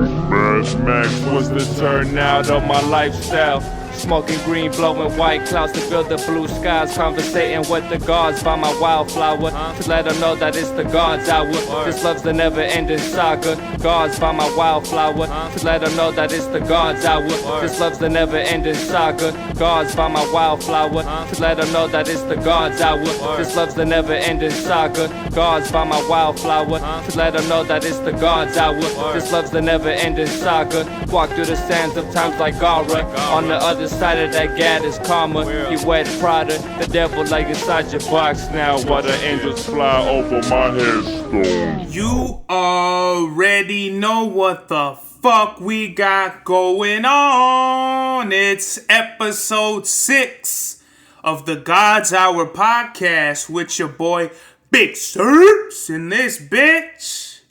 Mad Max was the turnout of my lifestyle. Smoking green, blowing white clouds to build the blue skies. Conversating with the gods by my wildflower to let them know that it's the gods hour. This love's the never-ending saga. Gods by my wildflower to let them know that it's the gods hour. This love's the never-ending saga. Gods by my wildflower to let them know that it's the gods hour. This love's the never-ending saga. Gods by my wildflower to let them know that it's the gods hour. This love's the never-ending saga. Walk through the sands of times like Gara. On the other side of that gad is karma. You wet Prada, the devil lay inside your box now while the angels fly over my headstone. You already know what the fuck we got going on. It's episode 6 of the God's Hour podcast with your boy Big Serps in this bitch.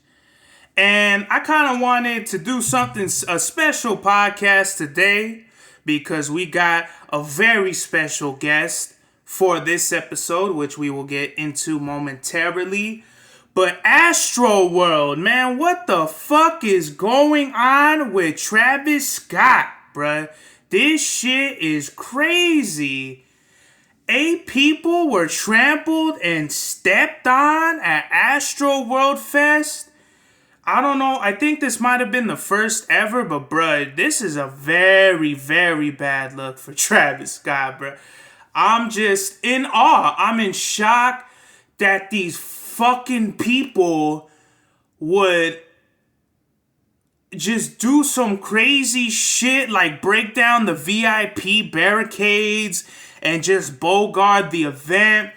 And I kind of wanted to do a special podcast today because we got a very special guest for this episode, which we will get into momentarily. But Astro World, man, what the fuck is going on with Travis Scott, bruh? This shit is crazy. 8 people were trampled and stepped on at Astro World Fest. I don't know. I think this might have been the first ever, but bruh, this is a very, very bad look for Travis Scott, bruh. I'm just in awe. I'm in shock that these fucking people would just do some crazy shit like break down the VIP barricades and just bogart the event.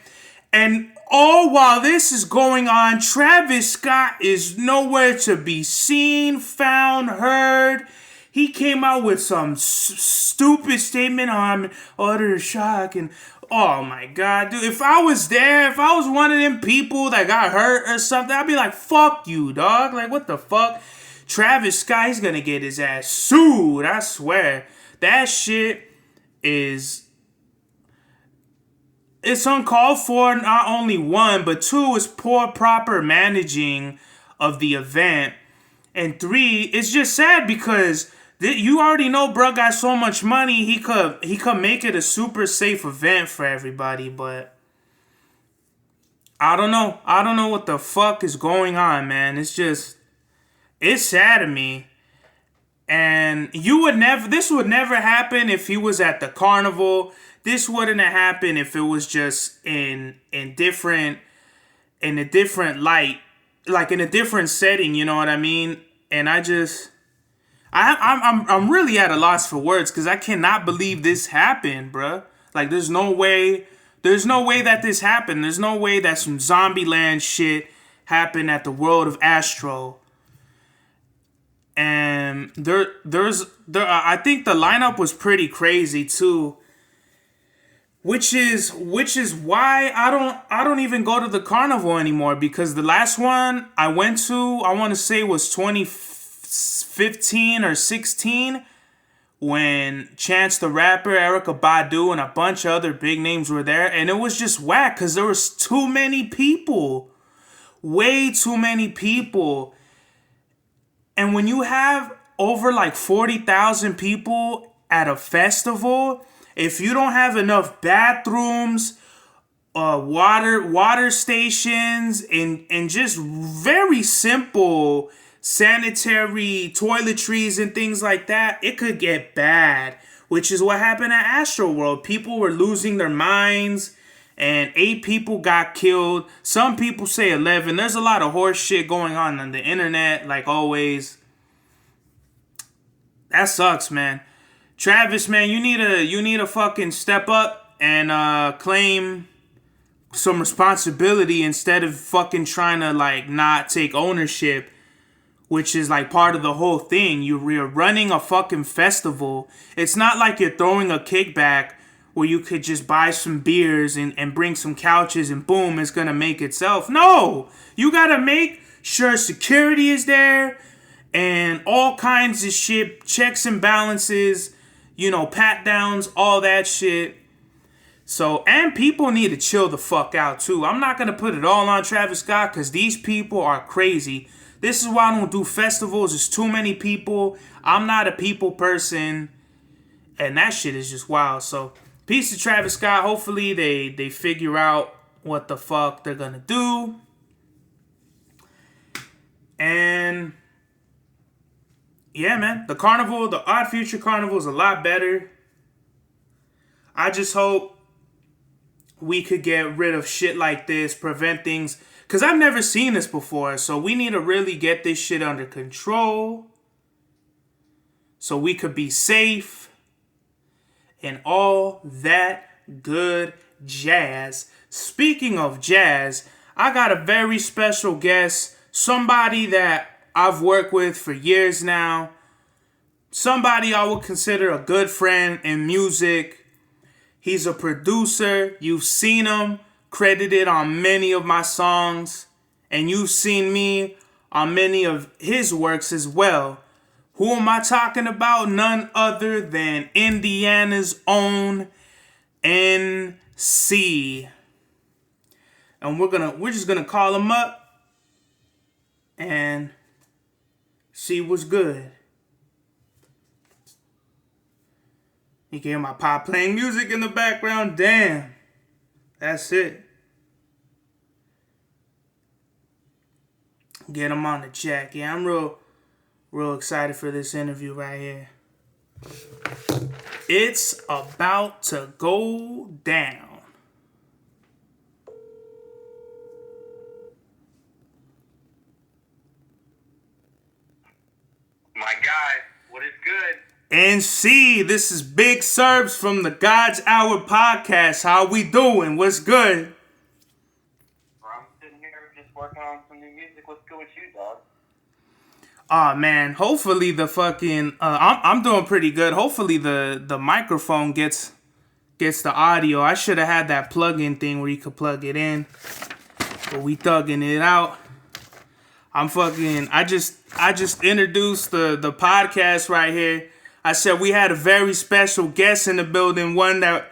And all while this is going on, Travis Scott is nowhere to be seen, found, heard. He came out with some stupid statement on utter shock and oh my god, dude. If I was there, if I was one of them people that got hurt or something, I'd be like, fuck you, dog. Like, what the fuck? Travis Scott, he's gonna get his ass sued, I swear. That shit is... It's uncalled for, not only one, but 2 is poor proper managing of the event. And 3, it's just sad because you already know bro got so much money, he could make it a super safe event for everybody, but I don't know. I don't know what the fuck is going on, man. It's sad to me. And this would never happen if he was at the carnival. This wouldn't have happened if it was just in a different light, like in a different setting, you know what I mean? And I'm really at a loss for words because I cannot believe this happened, bruh. Like there's no way that this happened. There's no way that some Zombieland shit happened at the World of Astro. And I think the lineup was pretty crazy too. Which is why I don't even go to the carnival anymore, because the last one I went to, I want to say was 2015 or 16, when Chance the Rapper, Erykah Badu, and a bunch of other big names were there, and it was just whack because there was too many people, way too many people, and when you have over like 40,000 people at a festival, if you don't have enough bathrooms, water stations, and just very simple sanitary toiletries and things like that, it could get bad, which is what happened at Astroworld. People were losing their minds, and 8 people got killed. Some people say 11. There's a lot of horse shit going on the internet, like always. That sucks, man. Travis, man, you need to fucking step up and claim some responsibility instead of fucking trying to like not take ownership, which is like part of the whole thing. You're running a fucking festival. It's not like you're throwing a kickback where you could just buy some beers and bring some couches and boom, it's gonna make itself. No, you gotta make sure security is there and all kinds of shit, checks and balances, you know, pat downs, all that shit. So, and people need to chill the fuck out too. I'm not going to put it all on Travis Scott because these people are crazy. This is why I don't do festivals. There's too many people. I'm not a people person. And that shit is just wild. So, peace to Travis Scott. Hopefully they figure out what the fuck they're gonna do. And yeah, man. The carnival, the Odd Future Carnival is a lot better. I just hope we could get rid of shit like this, prevent things. Because I've never seen this before. So we need to really get this shit under control. So we could be safe. And all that good jazz. Speaking of jazz, I got a very special guest. Somebody that I've worked with for years now. Somebody I would consider a good friend in music. He's a producer. You've seen him credited on many of my songs. And you've seen me on many of his works as well. Who am I talking about? None other than Indiana's own NC. And we're just gonna call him up and see what's good. You can hear my pop playing music in the background. Damn. That's it. Get him on the jack. Yeah, I'm real excited for this interview right here. It's about to go down. My guy, what is good? NC, this is Big Serbs from the God's Hour podcast. How we doing? What's good? I'm sitting here just working on some new music. What's good with you, dog? Aw, man. Hopefully the fucking I'm doing pretty good. Hopefully the microphone gets the audio. I should have had that plug-in thing where you could plug it in. But we thugging it out. I just introduced the podcast right here. I said we had a very special guest in the building, one that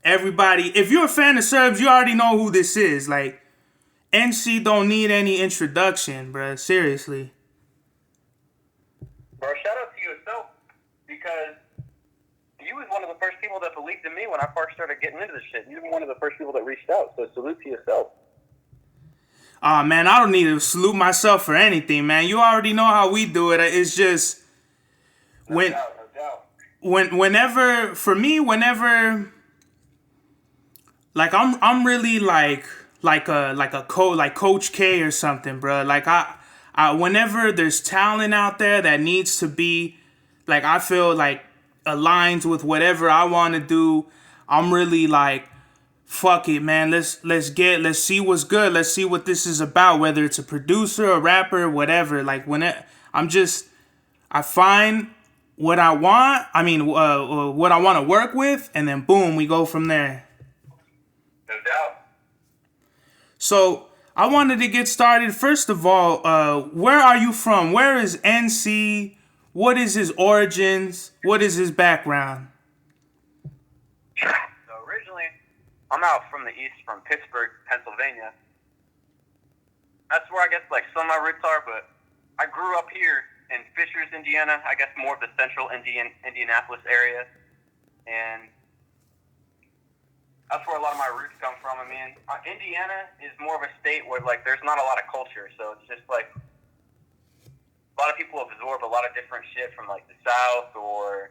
everybody, if you're a fan of Serbs, you already know who this is. Like, NC don't need any introduction, bruh. Seriously. Bro, shout out to you yourself, because you was one of the first people that believed in me when I first started getting into this shit. You were one of the first people that reached out, so salute to yourself. Aw, man, I don't need to salute myself for anything, man. You already know how we do it. It's just No doubt. whenever like I'm really like Coach K or something, bro. Like I whenever there's talent out there that needs to be, like, I feel like aligns with whatever I want to do, I'm really like, fuck it, man. Let's see what's good. Let's see what this is about. Whether it's a producer, a rapper, whatever. Like, I find what I want. I mean, what I want to work with, and then boom, we go from there. No doubt. So I wanted to get started. First of all, where are you from? Where is NC? What is his origins? What is his background? So originally, I'm out from the east, from Pittsburgh, Pennsylvania. That's where I guess like some of my roots are, but I grew up here in Fishers, Indiana. I guess more of the central Indianapolis area, and that's where a lot of my roots come from. I mean, Indiana is more of a state where like there's not a lot of culture, so it's just like a lot of people absorb a lot of different shit from like the South or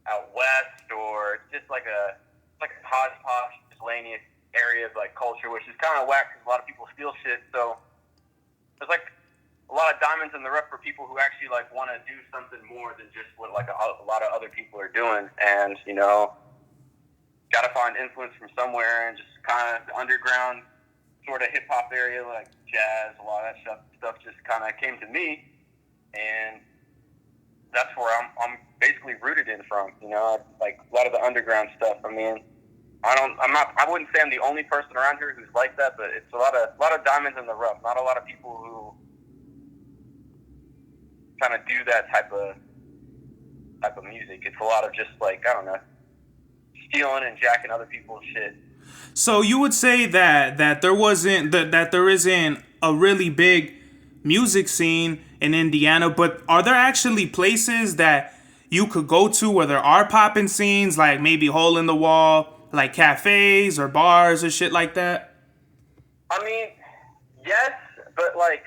out west, or just like a hodgepodge, miscellaneous area of like culture, which is kind of whack because a lot of people steal shit. So there's like a lot of diamonds in the rough for people who actually like want to do something more than just what like a lot of other people are doing, and you know, got to find influence from somewhere, and just kind of the underground sort of hip hop area, like jazz, a lot of that stuff just kind of came to me, and that's where I'm basically rooted in from. You know, like a lot of the underground stuff. I mean, I wouldn't say I'm the only person around here who's like that, but it's a lot of diamonds in the rough. Not a lot of people who kind of do that type of music. It's a lot of just like, I don't know, stealing and jacking other people's shit. So you would say that there isn't a really big music scene in Indiana, but are there actually places that you could go to where there are poppin' scenes, like maybe hole in the wall, like cafes or bars or shit like that? I mean, yes, but like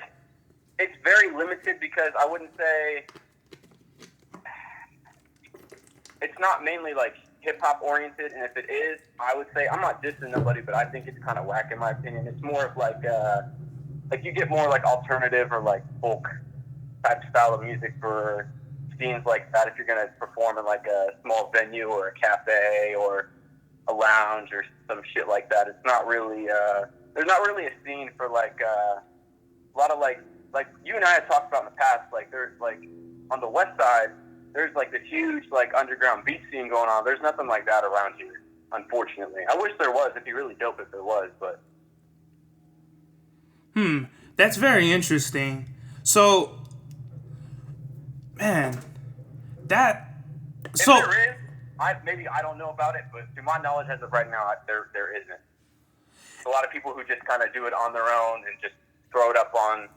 it's very limited because I wouldn't say it's not mainly like hip hop oriented, and if it is, I would say I'm not dissing nobody, but I think it's kind of whack in my opinion. It's more of like you get more like alternative or like folk type style of music for scenes like that. If you're gonna perform in like a small venue or a cafe or a lounge or some shit like that, it's not really there's not really a scene for like a lot of like you and I had talked about in the past. Like there's like on the west side, there's like this huge like underground beat scene going on. There's nothing like that around here, unfortunately. I wish there was. It'd be really dope if there was, but. That's very interesting. So, man, that. So if there is, I don't know about it, but to my knowledge, as of right now, there isn't. A lot of people who just kind of do it on their own and just throw it up on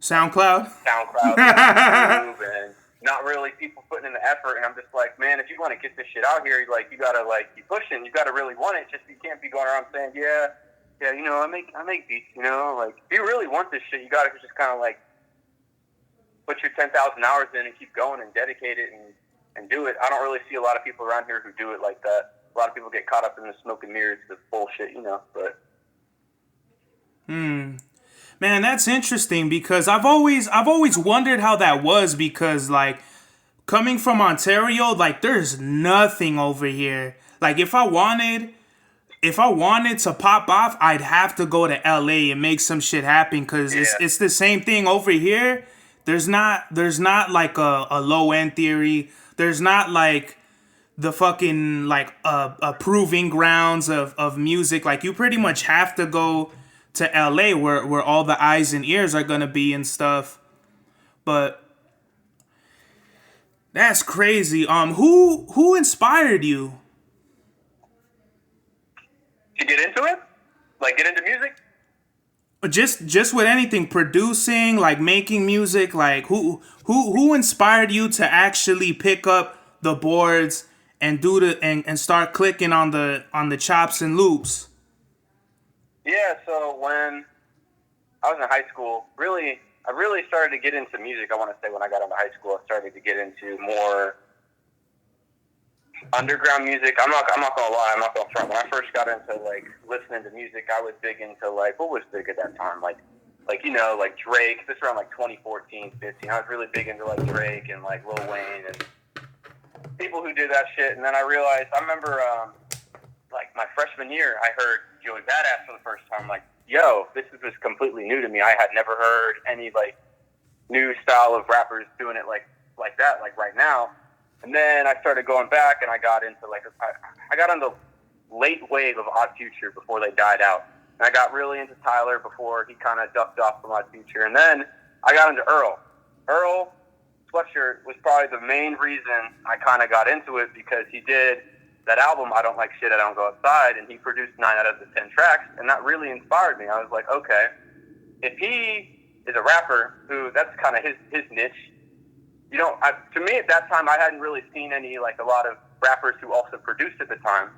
SoundCloud, YouTube, and not really people putting in the effort. And I'm just like, man, if you want to get this shit out here, like you gotta like keep pushing. You gotta really want it. Just you can't be going around saying, yeah, you know, I make beats. You know, like if you really want this shit, you gotta just kind of like put your 10,000 hours in and keep going and dedicate it and do it. I don't really see a lot of people around here who do it like that. A lot of people get caught up in the smoke and mirrors of bullshit, you know, but. Man, that's interesting because I've always wondered how that was because like coming from Ontario, like there's nothing over here. Like if I wanted to pop off, I'd have to go to LA and make some shit happen because it's the same thing over here. There's not like a low end theory. There's not like the fucking like proving grounds of music. Like you pretty much have to go to LA where all the eyes and ears are gonna be and stuff. But that's crazy. Who inspired you? To get into it? Like get into music? Just with anything, producing, like making music, like who inspired you to actually pick up the boards and do and start clicking on the chops and loops? Yeah, so when I was in high school, I really started to get into music. I want to say when I got into high school, I started to get into more underground music. I'm not gonna lie, I'm not gonna front. When I first got into like listening to music, I was big into like what was big at that time, like you know, like Drake. This was around like 2014, 15. I was really big into like Drake and like Lil Wayne and people who did that shit. And then I realized, I remember like my freshman year, I heard Joey Badass for the first time. Like, yo, this was completely new to me. I had never heard any like new style of rappers doing it like that, like right now. And then I started going back, and I got into like I got on the late wave of Odd Future before they died out, and I got really into Tyler before he kind of ducked off from Odd Future, and then I got into Earl. Earl Sweatshirt was probably the main reason I kind of got into it because he did that album, I Don't Like Shit, I Don't Go Outside, and he produced 9 out of the 10 tracks, and that really inspired me. I was like, okay, if he is a rapper who that's kind of his niche, you know, to me at that time, I hadn't really seen a lot of rappers who also produced at the time,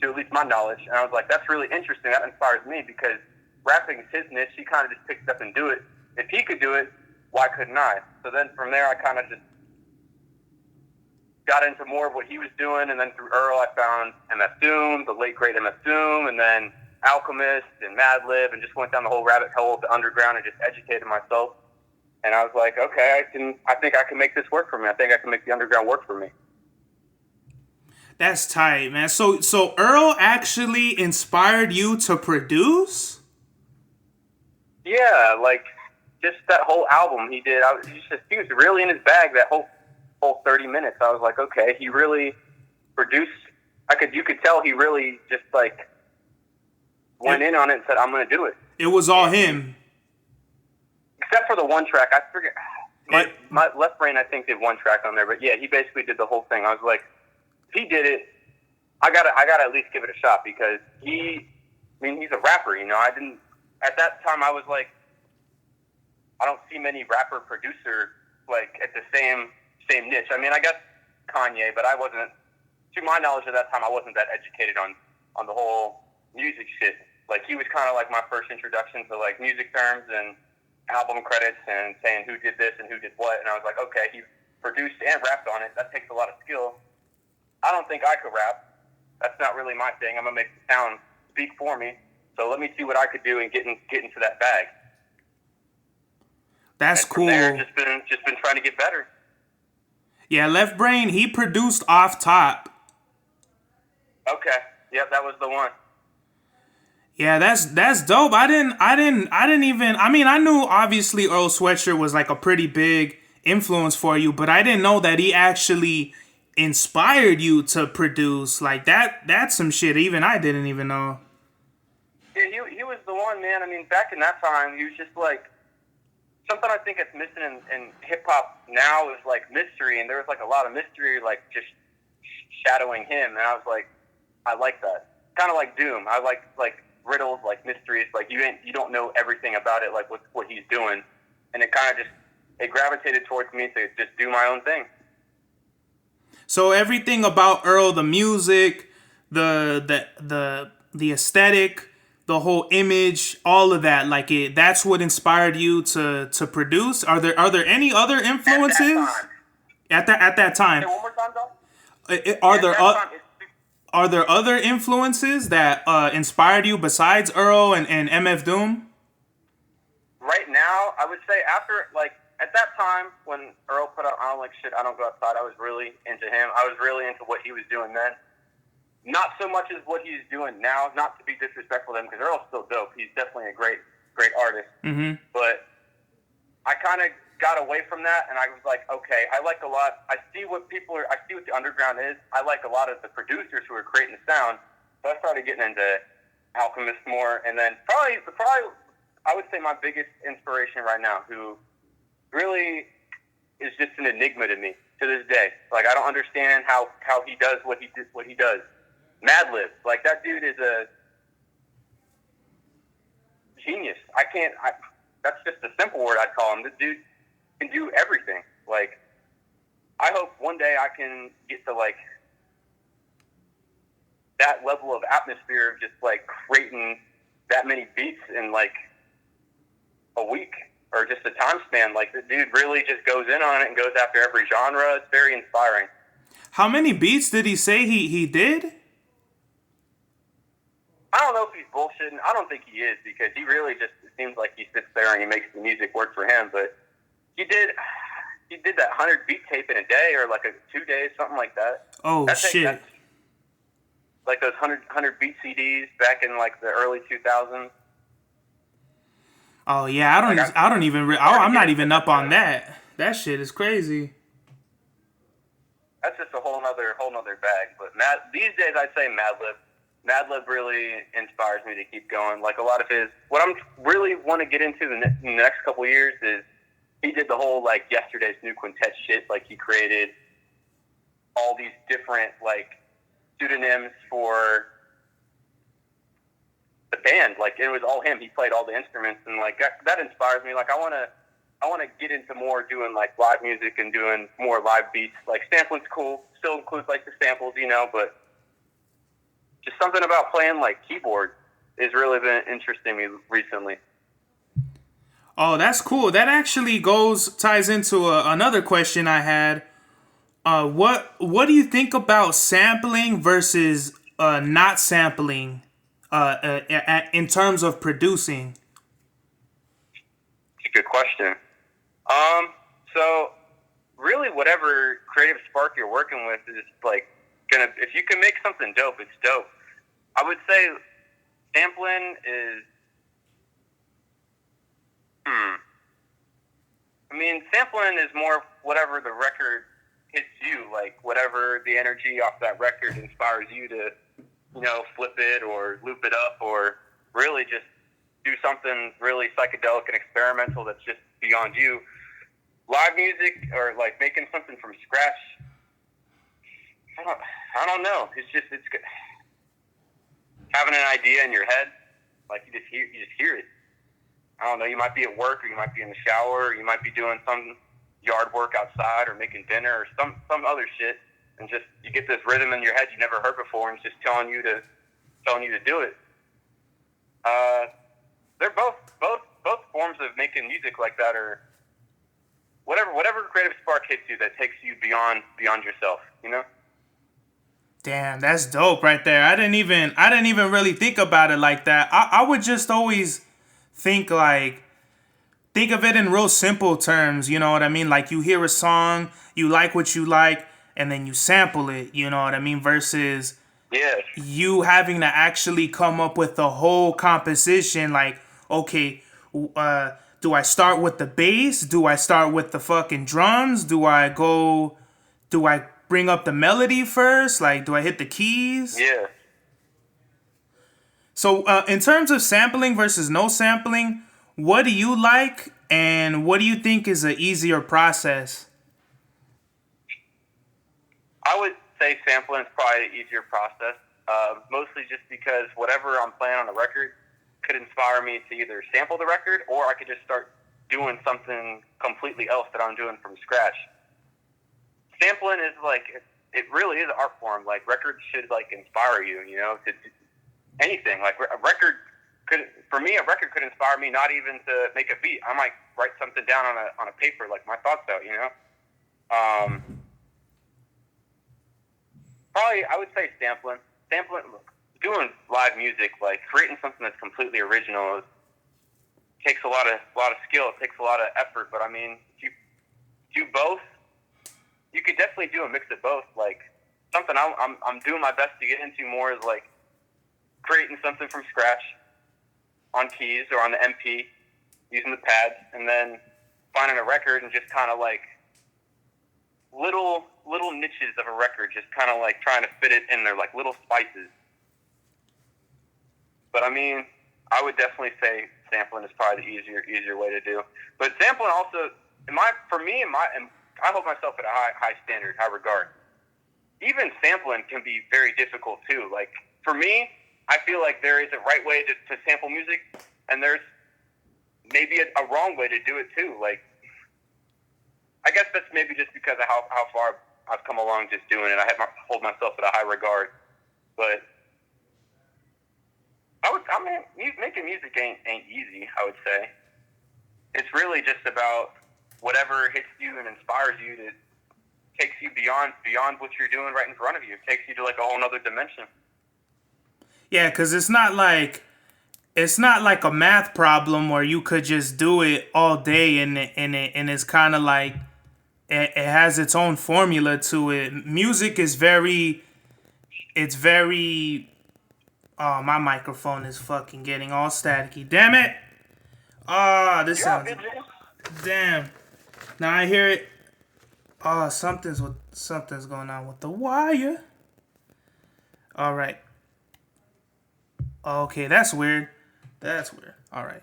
to at least my knowledge, and I was like, that's really interesting. That inspires me because rapping is his niche. He kind of just picked up and do it. If he could do it, why couldn't I? So then from there, I kind of just got into more of what he was doing, and then through Earl, I found MF Doom, the late great MF Doom, and then Alchemist and Madlib, and just went down the whole rabbit hole of the underground and just educated myself. And I was like, okay, I think I can make this work for me. I think I can make the underground work for me. That's tight, man. So Earl actually inspired you to produce? Yeah, like just that whole album he did. He was really in his bag that whole 30 minutes. I was like, okay, he really produced. You could tell he really just like went in on it and said, I'm going to do it. It was all him. Except for the one track. I forget. My left brain, I think, did one track on there. But yeah, he basically did the whole thing. I was like, if he did it, I gotta at least give it a shot because he's a rapper, you know. At that time, I was like, see many rapper producer like at the same niche. I mean, I guess Kanye, but I wasn't. To my knowledge at that time, I wasn't that educated on the whole music shit. Like, he was kind of like my first introduction to like music terms and album credits and saying who did this and who did what. And I was like, okay, he produced and rapped on it. That takes a lot of skill. I don't think I could rap. That's not really my thing. I'm gonna make the sound speak for me. So let me see what I could do and get into that bag. That's and cool. From there, just been trying to get better. Yeah, Left Brain, he produced Off Top. Okay. Yep, that was the one. Yeah, that's dope. I didn't even. I mean, I knew obviously Earl Sweatshirt was like a pretty big influence for you, but I didn't know that he actually inspired you to produce like that. That's some shit even I didn't even know. Yeah, he was the one, man. I mean, back in that time, he was just like something I think that's missing in hip hop now is like mystery, and there was like a lot of mystery like just shadowing him, and I was like, I like that. Kind of like Doom. I like riddles, like mysteries, like you don't know everything about it, like what he's doing, and it kind of just it gravitated towards me to just do my own thing. So everything about Earl, the music, the aesthetic, the whole image, all of that, like that's what inspired you to produce. Are there any other influences at that time? Say one more time, dog. Are there other influences that inspired you besides Earl and MF Doom? Right now, I would say after, like, at that time when Earl put out I Don't Like Shit, I Don't Go Outside, I was really into him. I was really into what he was doing then. Not so much as what he's doing now, not to be disrespectful to him, because Earl's still dope. He's definitely a great artist. Mm-hmm. But I kind of got away from that, and I was like, okay, I like a lot. I see what the underground is. I like a lot of the producers who are creating the sound. So I started getting into Alchemist more, and then probably I would say my biggest inspiration right now, who really is just an enigma to me to this day. Like, I don't understand how he does what he does. Madlib, like, that dude is a genius. That's just a simple word I'd call him. This dude can do everything. Like, I hope one day I can get to like that level of atmosphere of just like creating that many beats in like a week or just a time span. Like, the dude really just goes in on it and goes after every genre. It's very inspiring. How many beats did he say he did? I don't know if he's bullshitting. I don't think he is, because he really just, it seems like he sits there and he makes the music work for him. But he did that 100 beat tape in a day, or like 2 days, something like that. Oh, shit. That's like those 100 beat CDs back in like the early 2000s. Oh yeah, I'm not even up on that. That shit is crazy. That's just a whole nother bag. But these days I'd say Madlib. Madlib really inspires me to keep going. Like, a lot of what I'm really want to get into in the next couple of years is he did the whole like Yesterday's New Quintet shit. Like, he created all these different like pseudonyms for the band. Like, it was all him. He played all the instruments, and like that inspires me. Like, I want to get into more doing like live music and doing more live beats. Like, sampling's cool. Still includes like the samples, but just something about playing like keyboard has really been interesting me recently. Oh, that's cool. That actually ties into another question I had. What do you think about sampling versus not sampling in terms of producing? It's a good question. So really, whatever creative spark you're working with is like if you can make something dope, it's dope. I would say sampling is, I mean, sampling is more whatever the record hits you, like whatever the energy off that record inspires you to, flip it or loop it up, or really just do something really psychedelic and experimental that's just beyond you. Live music, or like making something from scratch, I don't know. It's good. Having an idea in your head, like you just hear it. I don't know, you might be at work, or you might be in the shower, or you might be doing some yard work outside, or making dinner, or some other shit, and just you get this rhythm in your head you never heard before, and it's just telling you to do it. They're both forms of making music like that, or whatever creative spark hits you that takes you beyond yourself, you know? Damn, that's dope right there. I didn't even really think about it like that. I would just always think of it in real simple terms, you know what I mean? Like, you hear a song, you like what you like, and then you sample it, you know what I mean? Versus you having to actually come up with the whole composition, like, okay, do I start with the bass? Do I start with the fucking drums? Do I bring up the melody first? Like, do I hit the keys? Yeah. So, in terms of sampling versus no sampling, what do you like, and what do you think is an easier process? I would say sampling is probably the easier process, mostly just because whatever I'm playing on the record could inspire me to either sample the record, or I could just start doing something completely else that I'm doing from scratch. Sampling is it really is an art form. Like, records should inspire you, you know, to anything. Like, a record could inspire me not even to make a beat. I might write something down on a paper, like my thoughts out, you know. Probably I would say sampling. Doing live music, like creating something that's completely original, takes a lot of skill. It takes a lot of effort. But I mean, if you do both, you could definitely do a mix of both. Like, something I'm doing my best to get into more is like creating something from scratch on keys or on the MP, using the pads, and then finding a record and just kind of like little niches of a record, just kind of like trying to fit it in there, like little spices. But I mean, I would definitely say sampling is probably the easier way to do. But sampling also, I hold myself at a high standard, high regard. Even sampling can be very difficult too. Like, for me, I feel like there is a right way to sample music, and there's maybe a wrong way to do it too. Like, I guess that's maybe just because of how far I've come along just doing it. I hold myself at a high regard. But making music ain't easy, I would say. It's really just about whatever hits you and inspires you, that takes you beyond what you're doing right in front of you. It takes you to like a whole nother dimension. Yeah, because it's not like a math problem where you could just do it all day and it's kind of like it has its own formula to it. Music is very. Oh, my microphone is fucking getting all staticky. Damn it! Ah, this sounds. Damn. Now I hear it. Oh, something's going on with the wire. All right. Okay, that's weird. All right.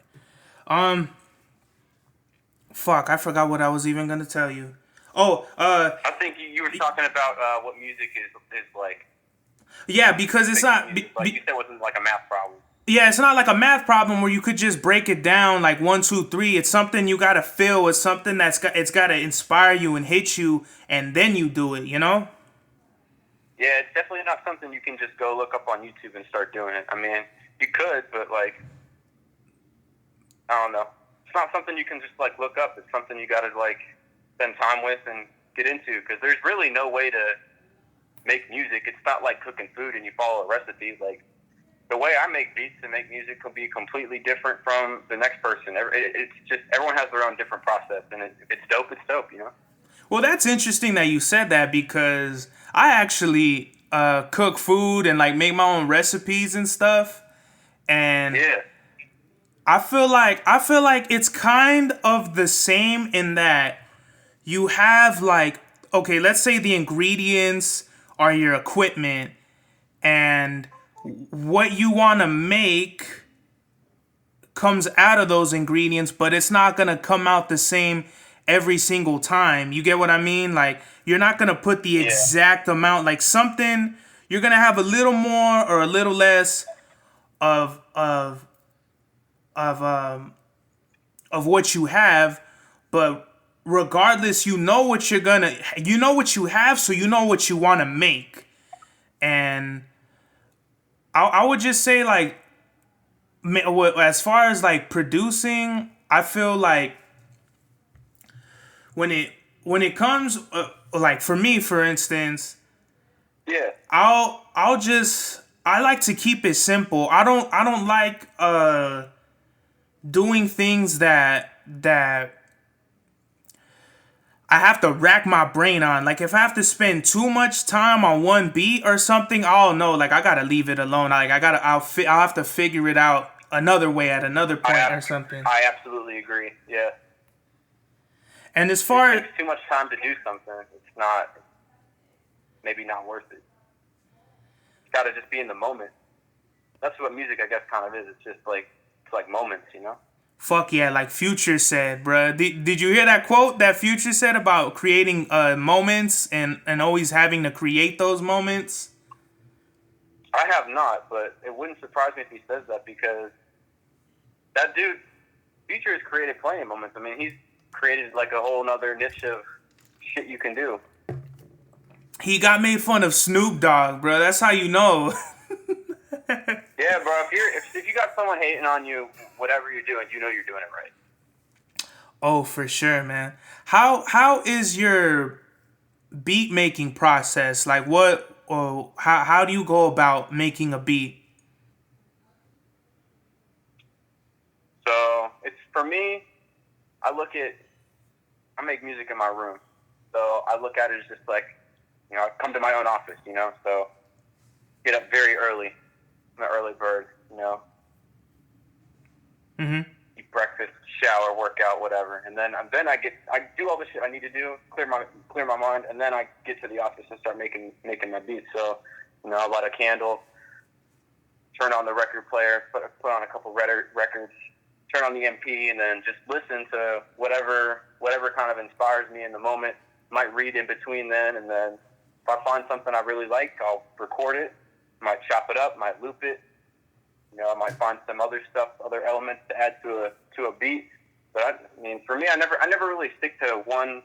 Fuck, I forgot what I was even gonna tell you. Oh, I think you were talking about what music is like. Yeah, because it's not. Music, like you said, it wasn't like a math problem. Yeah, it's not like a math problem where you could just break it down like 1, 2, 3. It's something you gotta feel. It's something it's gotta inspire you and hit you, and then you do it. You know? Yeah, it's definitely not something you can just go look up on YouTube and start doing it. I mean, you could, but like, I don't know. It's not something you can just like look up. It's something you gotta like spend time with and get into, because there's really no way to make music. It's not like cooking food and you follow a recipe. Like, the way I make beats and make music will be completely different from the next person. It's just, everyone has their own different process, and if it's dope, you know? Well, that's interesting that you said that, because I actually cook food and like make my own recipes and stuff. And yeah, I feel like it's kind of the same in that you have like, okay, let's say the ingredients are your equipment, and what you want to make comes out of those ingredients, but it's not going to come out the same every single time. You get what I mean? Like, you're not going to put the exact amount, like something, you're going to have a little more or a little less of of what you have, but regardless, you know what you have, so you know what you want to make. And I would just say, like, as far as like producing, I feel like when it comes like for me, for instance, Yeah. I like to keep it simple. I don't like doing things that I have to rack my brain on. Like, if I have to spend too much time on one beat or something, I'll know. Like, I gotta leave it alone. Like, I'll have to figure it out another way at another point or something. I absolutely agree. Yeah. And as far as it takes too much time to do something, it's not maybe not worth it. It's got to just be in the moment. That's what music, I guess, kind of is. It's just like moments, you know. Fuck yeah, like Future said, bruh. Did you hear that quote that Future said about creating moments and always having to create those moments? I have not, but it wouldn't surprise me if he says that, because that dude, Future, has created plenty of moments. I mean, he's created like a whole nother niche of shit you can do. He got made fun of Snoop Dogg, bruh. That's how you know. Yeah, bro. If you got someone hating on you, whatever you're doing, you know you're doing it right. Oh, for sure, man. How is your beat making process? Like, how do you go about making a beat? So it's, for me, I make music in my room. So I look at it as just like, you know, I come to my own office, you know. So get up very early. I'm an early bird, you know. Mm-hmm. Eat breakfast, shower, work out, whatever, and then I do all the shit I need to do, clear my mind, and then I get to the office and start making my beats. So, you know, I light a candle, turn on the record player, put on a couple records, turn on the MP, and then just listen to whatever kind of inspires me in the moment. Might read in between then, and then if I find something I really like, I'll record it. Might chop it up, might loop it. You know, I might find some other stuff, other elements to add to a beat. But I mean, for me, I never really stick to one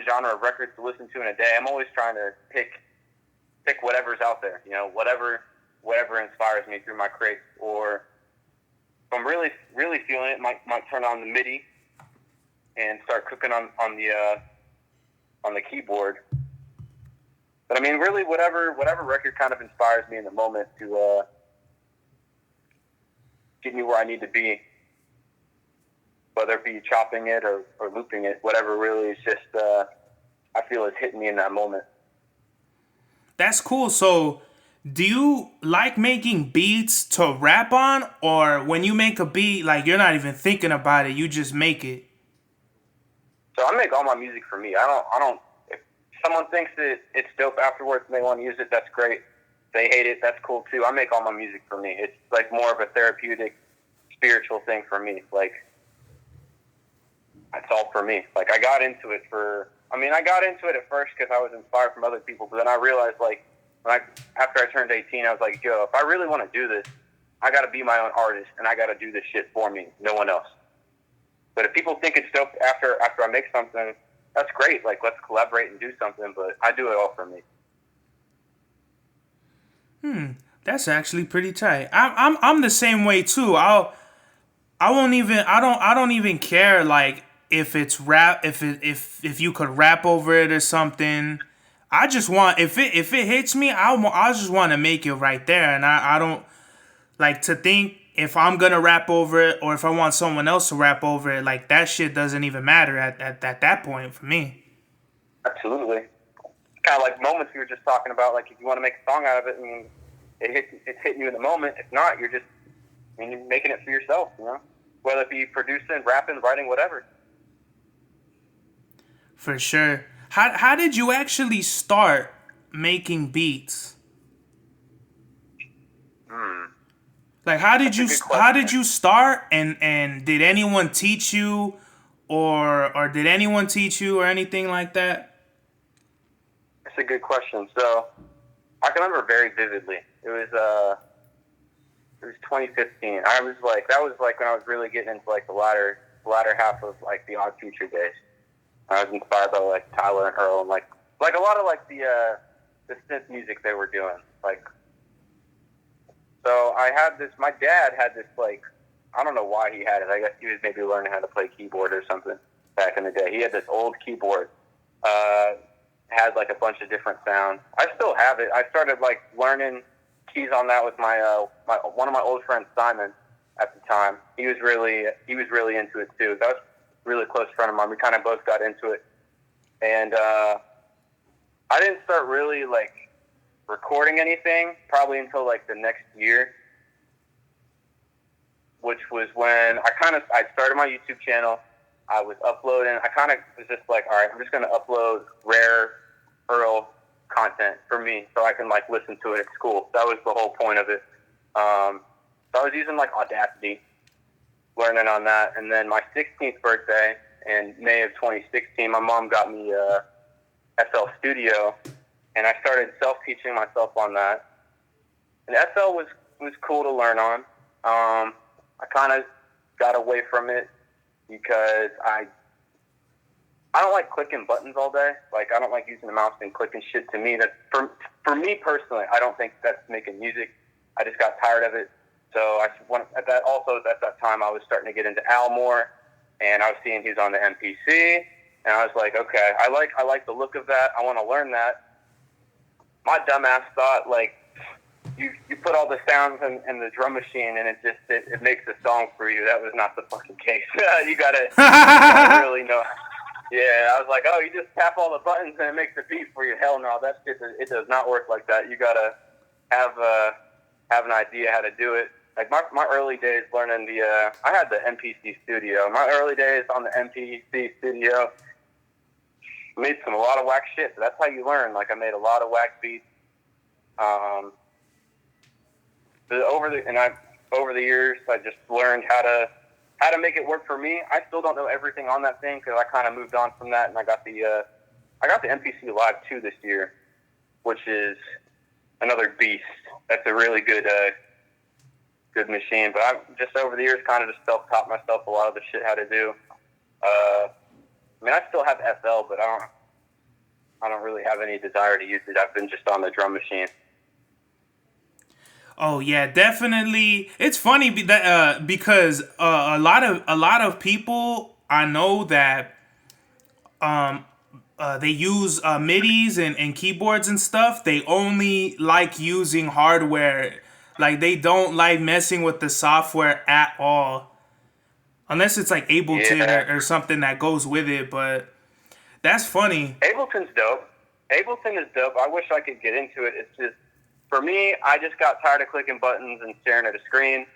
genre of records to listen to in a day. I'm always trying to pick whatever's out there. You know, whatever inspires me through my crates. Or if I'm really feeling it, might turn on the MIDI and start cooking on the keyboard. But I mean, really, whatever record kind of inspires me in the moment to get me where I need to be, whether it be chopping it or looping it, whatever really is just I feel is hitting me in that moment. That's cool. So, do you like making beats to rap on, or when you make a beat, like, you're not even thinking about it, you just make it? So I make all my music for me. I don't. If someone thinks that it's dope afterwards and they want to use it, that's great. If they hate it, that's cool too. I make all my music for me. It's like more of a therapeutic, spiritual thing for me. Like, it's all for me. Like, I got into it at first because I was inspired from other people, but then I realized, like, after I turned 18, I was like, yo, if I really want to do this, I got to be my own artist, and I got to do this shit for me, no one else. But if people think it's dope after I make something, that's great. Like, let's collaborate and do something, but I do it all for me. That's actually pretty tight. I'm the same way too. I don't even care, like, if it's rap, if you could rap over it or something. I just want, if it hits me, I just want to make it right there, and I don't like to think if I'm gonna rap over it or if I want someone else to rap over it. Like, that shit doesn't even matter at that point for me. Absolutely. Kind of like moments we were just talking about. Like, if you want to make a song out of it, I mean, it's hitting you in the moment. If not, you're making it for yourself, you know? Whether it be producing, rapping, writing, whatever. For sure. How did you actually start making beats? Like, how did you start, and did anyone teach you or did anyone teach you or anything like that? That's a good question. So, I can remember very vividly. It was 2015. That was like when I was really getting into, like, the latter latter half of like the Odd Future days. I was inspired by like Tyler and Earl and like a lot of like the synth music they were doing. Like, so I had this. My dad had this like, I don't know why he had it. I guess he was maybe learning how to play keyboard or something back in the day. He had this old keyboard. Had like a bunch of different sounds. I still have it. I started like learning keys on that with my one of my old friends, Simon, at the time. He was really into it too. That was a really close friend of mine. We kind of both got into it, and I didn't start really like recording anything probably until like the next year, which was when I started my YouTube channel. I was uploading. I kind of was just like, all right, I'm just going to upload rare Earl content for me so I can like listen to it at school. That was the whole point of it. So I was using like Audacity, learning on that. And then my 16th birthday in May of 2016, my mom got me FL Studio, and I started self-teaching myself on that. And FL was cool to learn on. I kind of got away from it because I don't like clicking buttons all day. Like, I don't like using the mouse and clicking shit. To me, that for me personally, I don't think that's making music. I just got tired of it. So at that time, I was starting to get into Al more, and I was seeing he's on the MPC, and I was like, okay, I like the look of that. I want to learn that. My dumbass thought, like, you put all the sounds in the drum machine and it makes a song for you. That was not the fucking case. you gotta really know. Yeah, I was like, oh, you just tap all the buttons and it makes a beat for you. Hell no, it does not work like that. You gotta have an idea how to do it. Like my early days learning I had the MPC Studio. My early days on the MPC Studio, made a lot of whack shit. So that's how you learn. Like, I made a lot of whack beats. Over the years, I just learned how to make it work for me. I still don't know everything on that thing because I kind of moved on from that, and I got the MPC Live 2 this year, which is another beast. That's a really good machine. But I've just over the years kind of just self-taught myself a lot of the shit how to do. I mean, I still have FL, but I don't really have any desire to use it. I've been just on the drum machine. Oh yeah, definitely. It's funny because a lot of people I know that they use MIDIs and keyboards and stuff. They only like using hardware. Like, they don't like messing with the software at all, unless it's like Ableton or something that goes with it. But that's funny. Ableton's dope. Ableton is dope. I wish I could get into it. It's just, for me, I just got tired of clicking buttons and staring at a screen.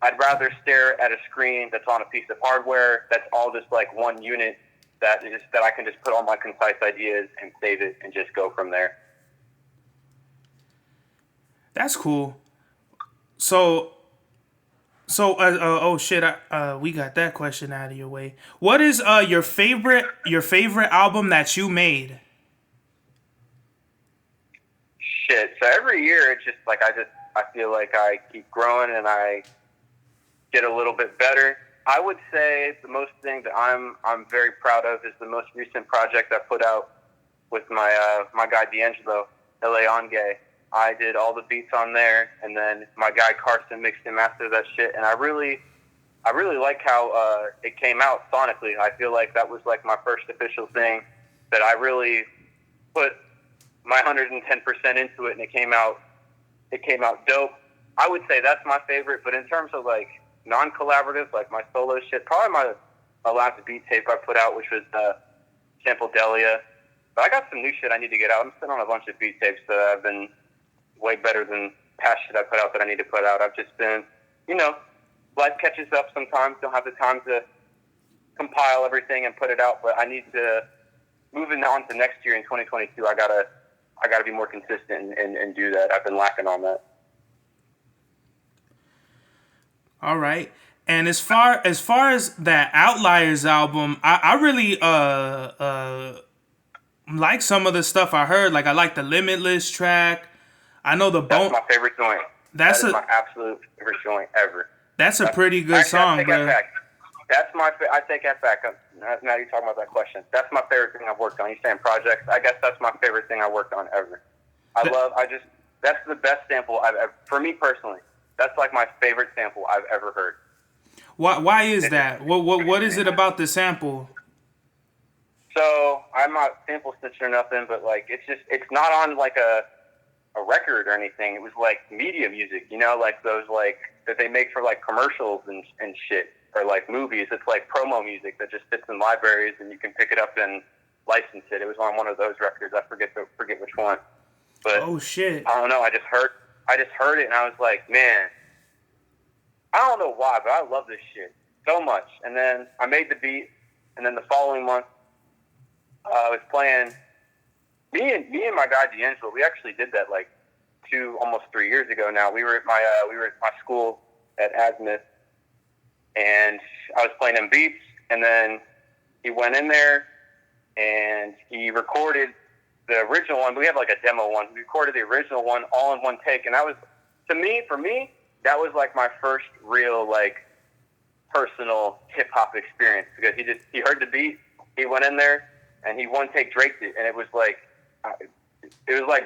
I'd rather stare at a screen that's on a piece of hardware that's all just like one unit that I can just put all my concise ideas and save it and just go from there. That's cool. So oh shit, we got that question out of your way. What is your favorite album that you made? Shit. So every year it's just like I feel like I keep growing and I get a little bit better. I would say the most thing that I'm very proud of is the most recent project I put out with my guy D'Angelo, LA Onge. I did all the beats on there, and then my guy Carson mixed and mastered that shit. And I really like how it came out sonically. I feel like that was like my first official thing that I really put my 110% into it, and it came out dope. I would say that's my favorite. But in terms of like non-collaborative, like my solo shit, probably my last beat tape I put out, which was Sample Delia. But I got some new shit I need to get out. I'm sitting on a bunch of beat tapes that have been way better than past shit I put out that I need to put out. I've just been, life catches up sometimes. Don't have the time to compile everything and put it out. But I need to, moving on to next year in 2022, I gotta be more consistent and do that. I've been lacking on that. All right. And as far as that Outliers album, I really like some of the stuff I heard. Like, I like the Limitless track. I know the That's my favorite joint. That is my absolute favorite joint ever. That's a pretty good song, bro. That's I take that back. Now you're talking about that question. That's my favorite thing I've worked on. You're saying projects. I guess that's my favorite thing I worked on ever. That's the best sample I've ever, for me personally, that's like my favorite sample I've ever heard. Why is that? What is it about the sample? So I'm not sample snitching or nothing, but like it's not on like a record or anything. It was like media music, you know, like those like that they make for like commercials and shit, or like movies. It's like promo music that just sits in libraries and you can pick it up and license it. It was on one of those records. I forget which one. But oh shit! I don't know. I just heard it and I was like, man, I don't know why, but I love this shit so much. And then I made the beat, and then the following month I was playing. Me and my guy D'Angelo, we actually did that like almost 3 years ago now. We were at my school at Azimuth, and I was playing him beats, and then he went in there and he recorded the original one. We have like a demo one. We recorded the original one all in one take, and that was, for me, that was like my first real like personal hip hop experience, because he heard the beat, he went in there, and he one take Draked it, and it was like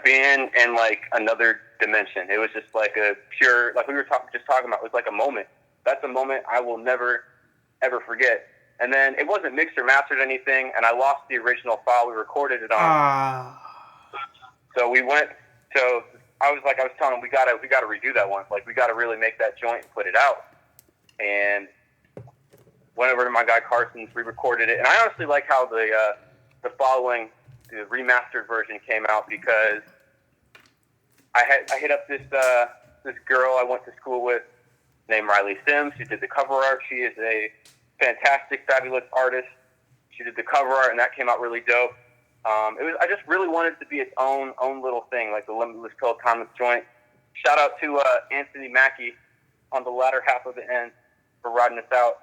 being in like another dimension. It was just like a pure, like we were just talking about. It was like a moment. That's a moment I will never ever forget. And then it wasn't mixed or mastered or anything, and I lost the original file we recorded it on. So we went. So I was telling him, we gotta redo that one. Like, we gotta really make that joint and put it out. And went over to my guy Carson's, re-recorded it, and I honestly like how the remastered version came out, because I hit up this girl I went to school with named Riley Sims, who did the cover art. She is a fantastic, fabulous artist. She did the cover art, and that came out really dope. I just really wanted it to be its own little thing, like the Limitless Pill Comics joint. Shout out to Anthony Mackie on the latter half of the end for riding us out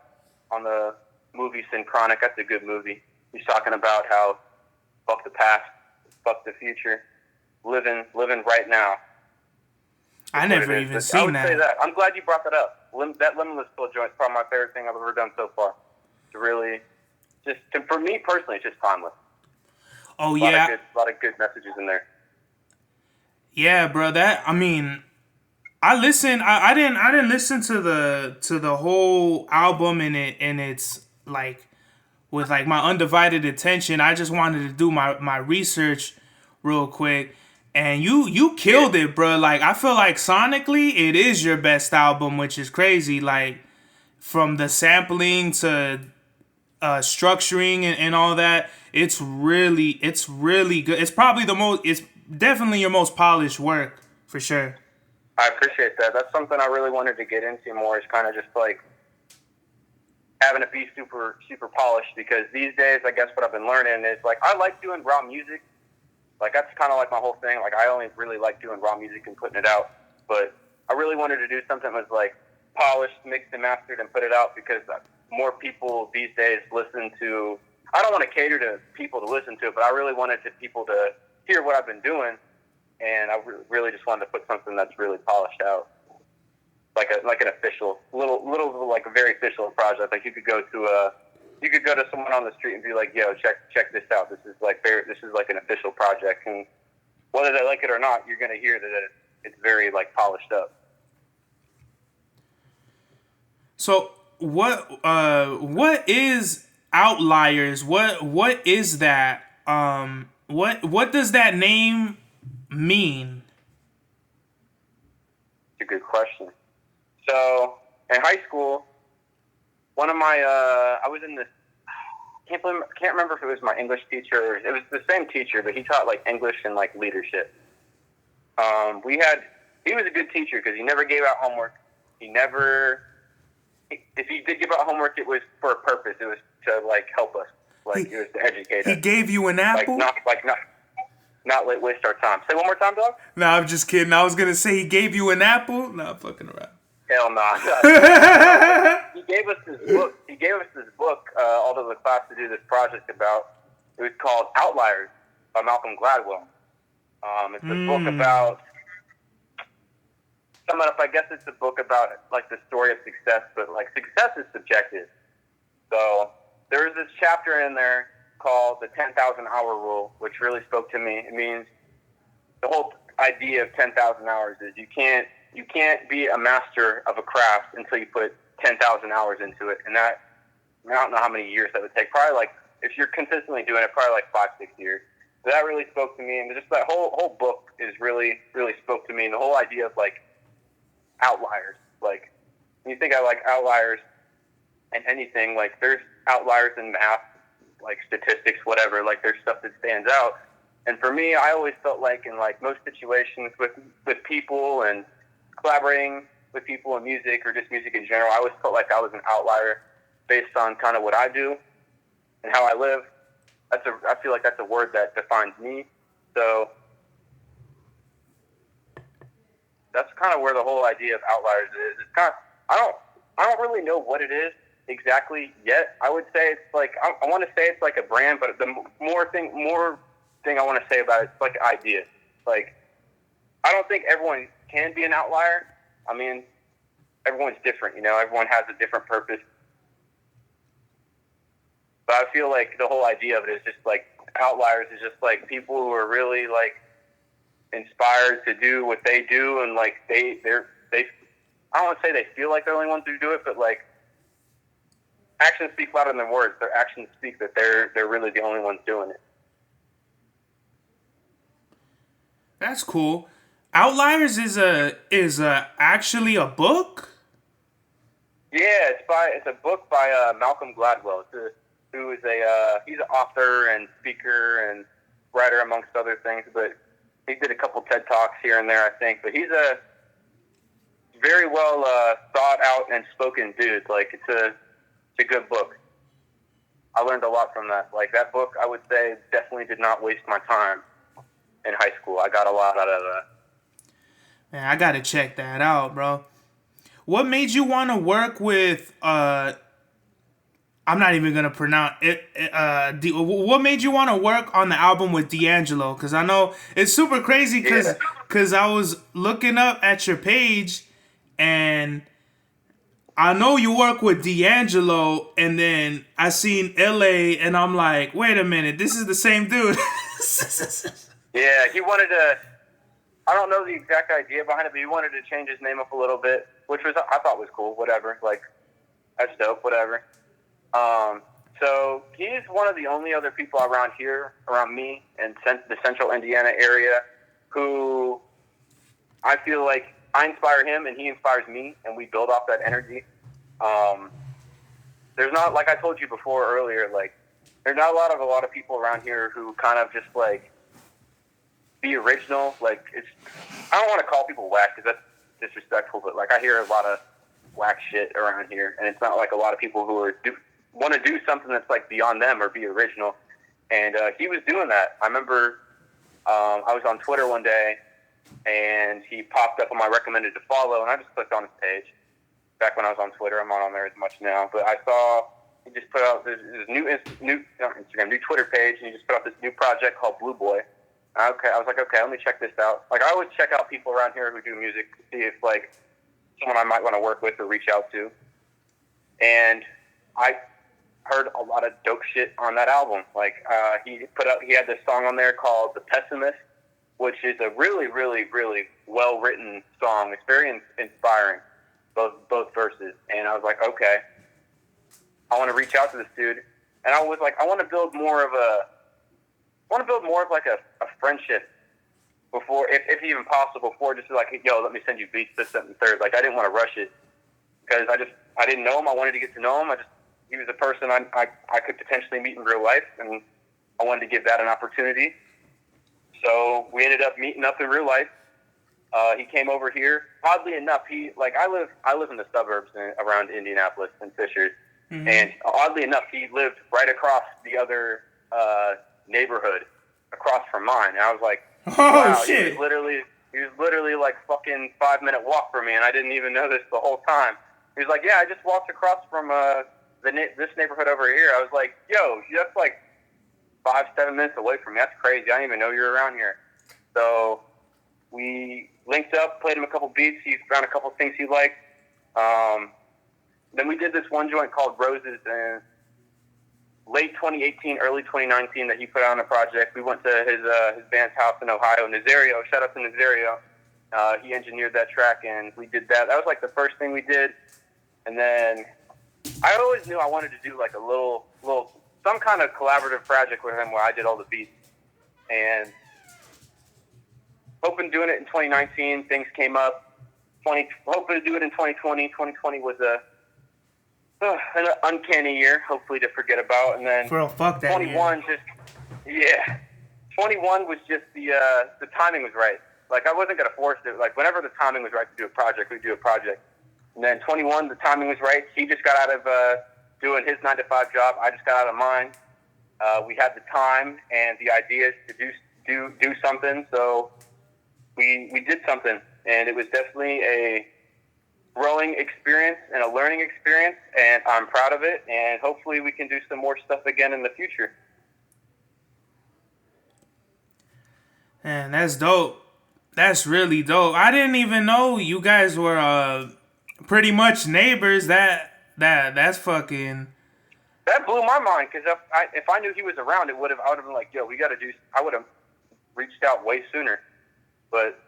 on the movie Synchronic. That's a good movie. He's talking about how fuck the past, fuck the future, living right now. I never even seen that. I would say that. I'm glad you brought that up. That Limitless Pill joint is probably my favorite thing I've ever done so far. To really, for me personally, it's just timeless. Oh yeah, a lot of good messages in there. Yeah, bro. I listened. I didn't listen to the whole album and it's like with like my undivided attention. I just wanted to do my research real quick, and you killed it, bro. Like, I feel like sonically it is your best album, which is crazy. Like, from the sampling to structuring and all that, it's really good. It's definitely your most polished work, for sure. I appreciate that. That's something I really wanted to get into more, is kind of just like having it be super, super polished, because these days, I guess what I've been learning is, like, I like doing raw music. Like, that's kind of like my whole thing. Like, I only really like doing raw music and putting it out. But I really wanted to do something that was, like, polished, mixed and mastered, and put it out, because more people these days listen to... I don't want to cater to people to listen to it, but I really wanted people to hear what I've been doing, and I really just wanted to put something that's really polished out, like an official, little like a very official project. Like, you could go to someone on the street and be like, "Yo, check this out. This is like an official project," and whether they like it or not, you're gonna hear that it's very like polished up. So what is Outliers? What is that? What does that name mean? It's a good question. So in high school, one of my I was in this. Can't remember if it was my English teacher or it was the same teacher, but he taught like English and like leadership. He was a good teacher because he never gave out homework. If he did give out homework, it was for a purpose. It was to like help us. Like, it was to educate us. He gave you an apple? Not waste our time. Say one more time, dog. No, I'm just kidding. I was gonna say he gave you an apple. No, I'm fucking around. Hell no. He gave us this book. All of the class to do this project about. It was called Outliers by Malcolm Gladwell. It's a book about. Summing up, I guess it's a book about like the story of success, but like success is subjective. So there was this chapter in there called the 10,000 hour rule, which really spoke to me. It means the whole idea of 10,000 hours is you can't be a master of a craft until you put 10,000 hours into it. And that, I don't know how many years that would take. Probably like, if you're consistently doing it, probably like 5-6 years. So that really spoke to me. And just that whole book is really, really spoke to me. And the whole idea of like outliers. Like, when you think of like outliers in anything, like there's outliers in math, like statistics, whatever, like there's stuff that stands out. And for me, I always felt like in like most situations with people and collaborating with people in music or just music in general, I always felt like I was an outlier based on kind of what I do and how I live. I feel like that's a word that defines me. So that's kind of where the whole idea of outliers is. It's kind of, I don't really know what it is exactly yet. I would say it's like, I want to say it's like a brand, but the more thing I want to say about it, it's like an idea. Like, I don't think everyone can be an outlier. I mean, everyone's different, you know, everyone has a different purpose. But I feel like the whole idea of it is just like outliers is just like people who are really like inspired to do what they do, and like they I don't want to say they feel like they're the only ones who do it, but like actions speak louder than words. Their actions speak that they're really the only ones doing it. That's cool. Outliers is actually a book? Yeah, it's a book by Malcolm Gladwell. Who is he's an author and speaker and writer amongst other things, but he did a couple TED Talks here and there, I think. But he's a very well thought out and spoken dude. Like it's a good book. I learned a lot from that. Like that book, I would say definitely did not waste my time in high school. I got a lot out of that. Man, I gotta check that out, bro. What made you want to work with I'm not even gonna pronounce it. What made you want to work on the album with D'Angelo? Because I know it's super crazy. Because I was looking up at your page, and I know you work with D'Angelo, and then I seen LA, and I'm like, wait a minute, this is the same dude. Yeah, he wanted to. I don't know the exact idea behind it, but he wanted to change his name up a little bit, which I thought was cool. Whatever, like that's dope. Whatever. So he's one of the only other people around me, in the central Indiana area, who I feel like I inspire him and he inspires me, and we build off that energy. There's not, like I told you before earlier, like there's not a lot of people around here who kind of just like be original. Like I don't want to call people whack because that's disrespectful, but like I hear a lot of whack shit around here, and it's not like a lot of people who want to do something that's like beyond them or be original. And he was doing that. I remember I was on Twitter one day, and he popped up on my recommended to follow, and I just clicked on his page. Back when I was on Twitter, I'm not on there as much now, but I saw he just put out this new Instagram, new Twitter page, and he just put out this new project called Blue Boy. Okay, I was like, okay, let me check this out. Like I always check out people around here who do music to see if like someone I might want to work with or reach out to. And I heard a lot of dope shit on that album. Like he had this song on there called The Pessimist, which is a really, really, really well written song. It's very inspiring, both verses. And I was like, okay, I want to reach out to this dude. And I was like, I want to build more of like a friendship before, if even possible, before just like, yo, let me send you beats, this, that, and third. Like I didn't want to rush it because I didn't know him. I wanted to get to know him. He was a person I could potentially meet in real life, and I wanted to give that an opportunity. So we ended up meeting up in real life. He came over here. Oddly enough, I live in the suburbs around Indianapolis and Fishers, mm-hmm. And oddly enough, he lived right across the other neighborhood across from mine. And I was like, wow, shit. He was literally like fucking 5-minute walk from me, and I didn't even know this the whole time. He was like, yeah, I just walked across from this neighborhood over here. I was like, yo, that's like 5-7 minutes away from me. That's crazy. I didn't even know you were around here. So we linked up, played him a couple beats. He found a couple things he liked. Then we did this one joint called Roses, and late 2018, early 2019 that he put on a project. We went to his band's house in Ohio, Nazario. Shout out to Nazario. He engineered that track, and we did that. That was like the first thing we did. And then I always knew I wanted to do like a little some kind of collaborative project with him where I did all the beats. And hoping doing it in 2019, things came up. Hoping to do it in 2020. 2020 was an uncanny year, hopefully to forget about. And then Bro, fuck that 21 year. 21 was just the timing was right. Like, I wasn't going to force it. Like, whenever the timing was right to do a project, we'd do a project. And then 21, the timing was right. He just got out of doing his 9-to-5 job. I just got out of mine. We had the time and the ideas to do something, so we did something. And it was definitely a growing experience and a learning experience, and I'm proud of it. And hopefully we can do some more stuff again in the future. Man, that's dope. That's really dope. I didn't even know you guys were pretty much neighbors. That's fucking. That blew my mind, because if I knew he was around, I would have been like, yo, we got to do. I would have reached out way sooner. But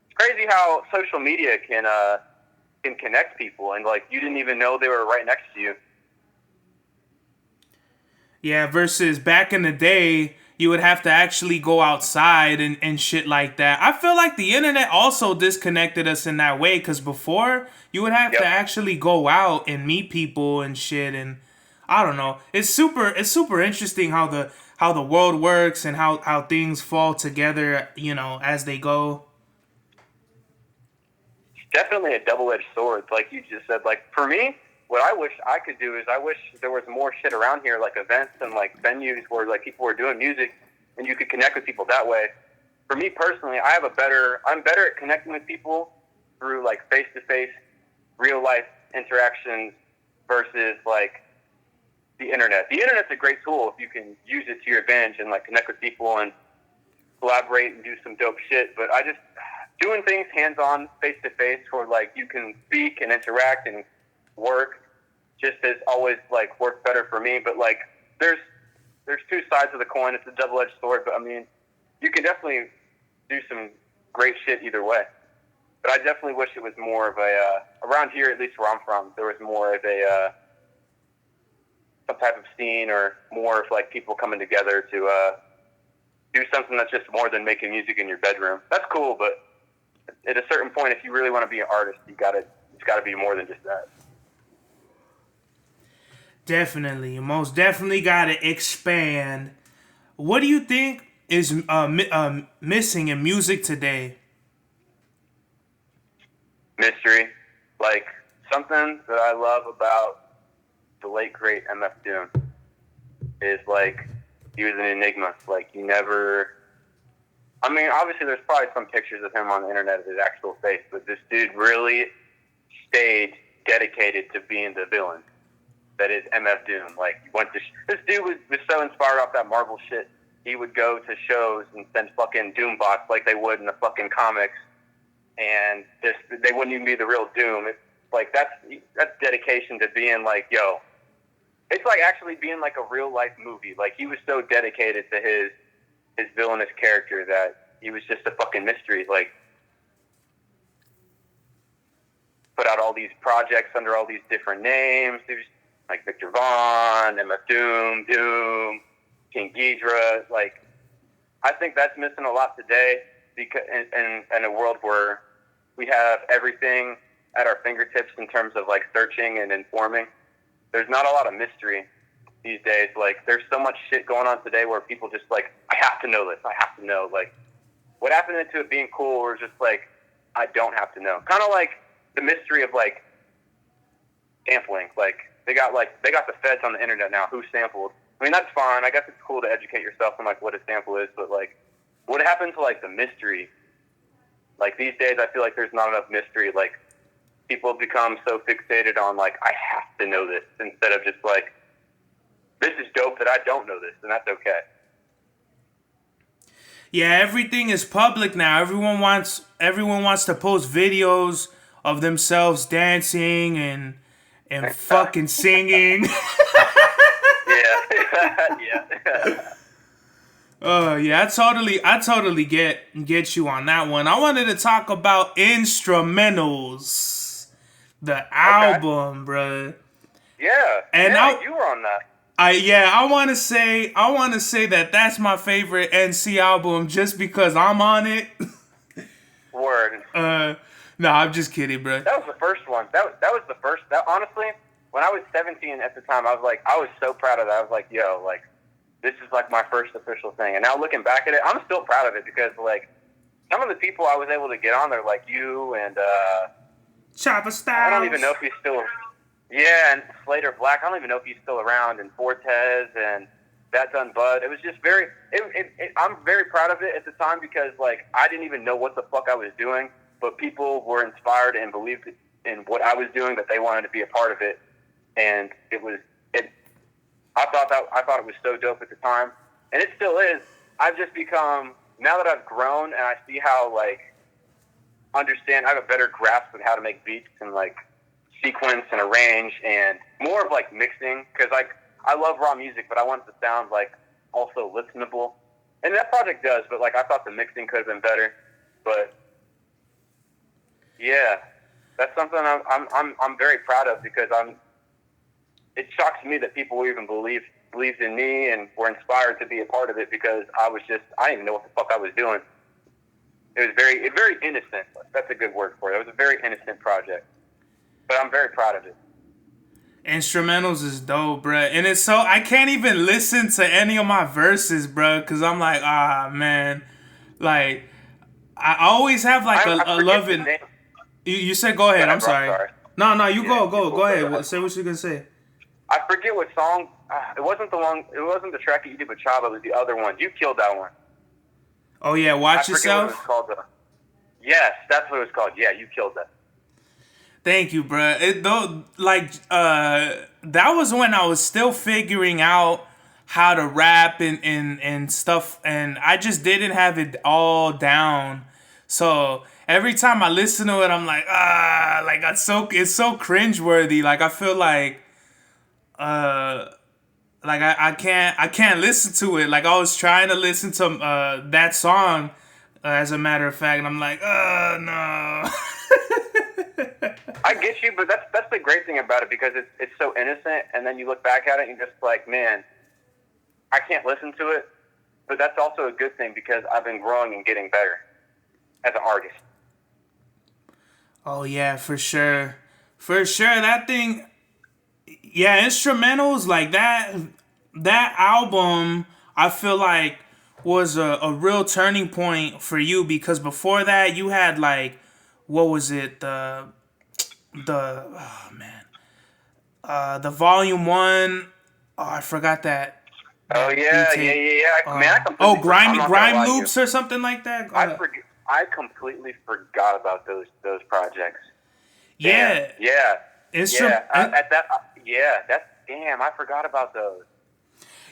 it's crazy how social media can connect people, and like you didn't even know they were right next to you. Yeah, versus back in the day, you would have to actually go outside and shit like that. I feel like the internet also disconnected us in that way, because before, you would have to actually go out and meet people and shit, and I don't know. It's super interesting how the world works and how things fall together, you know, as they go. It's definitely a double-edged sword, like you just said. Like, for me, what I wish I could do is I wish there was more shit around here, like events and like venues where like people were doing music and you could connect with people that way. For me personally, I'm better at connecting with people through like face-to-face, real-life interactions versus like the internet. The internet's a great tool if you can use it to your advantage and like connect with people and collaborate and do some dope shit. But I just doing things hands-on, face-to-face, where like you can speak and interact and work just has always like worked better for me. But like there's two sides of the coin. It's a double-edged sword, but I mean you can definitely do some great shit either way. But I definitely wish it was more of a around here, at least where I'm from, there was more of a some type of scene or more of like people coming together to do something that's just more than making music in your bedroom. That's cool, but at a certain point, if you really want to be an artist, it's got to be more than just that. Definitely. You most definitely got to expand. What do you think is missing in music today? Mystery. Like, something that I love about the late, great MF Doom is, like, he was an enigma. Like, you never... I mean, obviously there's probably some pictures of him on the internet of his actual face, but this dude really stayed dedicated to being the villain that is MF Doom. Like, this dude was so inspired off that Marvel shit. He would go to shows and send fucking Doom bots like they would in the fucking comics, and they wouldn't even be the real Doom. It's like that's dedication to being like, yo, it's like actually being like a real life movie. Like, he was so dedicated to his villainous character that he was just a fucking mystery. Like, put out all these projects under all these different names. There's like Victor Vaughn, MF Doom, King Ghidra. Like, I think that's missing a lot today, because in a world where we have everything at our fingertips in terms of like searching and informing. There's not a lot of mystery these days. Like, there's so much shit going on today where people just like, I have to know this. I have to know. Like, what happened to it being cool or just like, I don't have to know. Kind of like the mystery of like sampling. Like, they got the feds on the internet now who sampled. I mean, that's fine. I guess it's cool to educate yourself on like what a sample is, but like, what happened to like the mystery? Like, these days, I feel like there's not enough mystery. Like, people have become so fixated on like, I have to know this, instead of just like, this is dope that I don't know this, and that's okay. Yeah, everything is public now. Everyone wants to post videos of themselves dancing and fucking singing. Yeah. Yeah. Yeah, I totally get you on that one. I wanted to talk about instrumentals, the album, bruh. Yeah. And you were on that. I want to say that that's my favorite NC album just because I'm on it. Word. No, I'm just kidding, bruh. That was the first one. That was the first. That honestly, when I was 17 at the time, I was so proud of that. I was like, yo, like, this is like my first official thing. And now looking back at it, I'm still proud of it because like some of the people I was able to get on there, like you and Chopper Styles. I don't even know if he's still. Yeah, and Slater Black. I don't even know if he's still around. And Fortes and That Done Bud. It was just very. I'm very proud of it at the time because like I didn't even know what the fuck I was doing, but people were inspired and believed in what I was doing, that they wanted to be a part of it, and it was. I thought it was so dope at the time, and it still is. I've just become, now that I've grown and I see how like I have a better grasp of how to make beats and like sequence and arrange and more of like mixing, because like I love raw music, but I want it to sound like also listenable, and that project does. But like I thought the mixing could have been better, but yeah, that's something I'm very proud of because it shocks me that people even believed in me and were inspired to be a part of it because I didn't even know what the fuck I was doing. It was very innocent. That's a good word for it. It was a very innocent project, but I'm very proud of it. Instrumentals is dope, bruh. And it's so, I can't even listen to any of my verses, bruh, because I'm like, man. Like, I always have like a love in... You said go ahead, I'm sorry. No, you go ahead. Say what you're going to say. I forget what song. It wasn't the track that you did with Chaba. It was the other one. You killed that one. Oh yeah, Watch Yourself. What it was called, yes, that's what it was called. Yeah, you killed that. Thank you, bruh. That was when I was still figuring out how to rap and stuff, and I just didn't have it all down. So every time I listen to it, I'm like, it's so cringeworthy. Like I feel like. I can't listen to it. Like I was trying to listen to that song, as a matter of fact, and I'm like, no. I get you, but that's the great thing about it because it's so innocent, and then you look back at it and you're just like, man, I can't listen to it, but that's also a good thing because I've been growing and getting better as an artist. Oh yeah, for sure. That thing. Yeah, instrumentals like that album, I feel like was a real turning point for you because before that you had like, what was it, the volume 1, I forgot that. Oh yeah. Grime Loops or something like that. I completely forgot about those projects. Yeah. I forgot about those.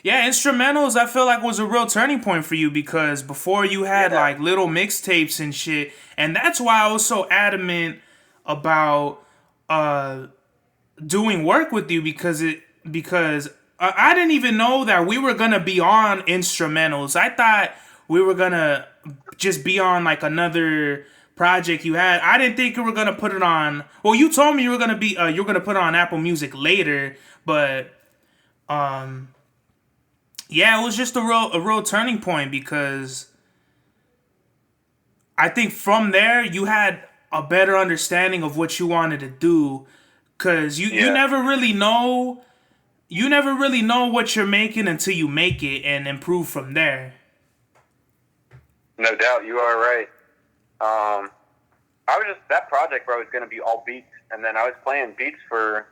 Yeah, instrumentals I feel like was a real turning point for you because before you had like little mixtapes and shit, and that's why I was so adamant about doing work with you because I didn't even know that we were gonna be on instrumentals. I thought we were gonna just be on like another project you had. I didn't think you were gonna put it on. Well, you told me you were gonna put it on Apple Music later, but yeah, it was just a real turning point because I think from there you had a better understanding of what you wanted to do, because you never really know what you're making until you make it and improve from there. No doubt, you are right. That project, bro, was going to be all beats, and then I was playing beats for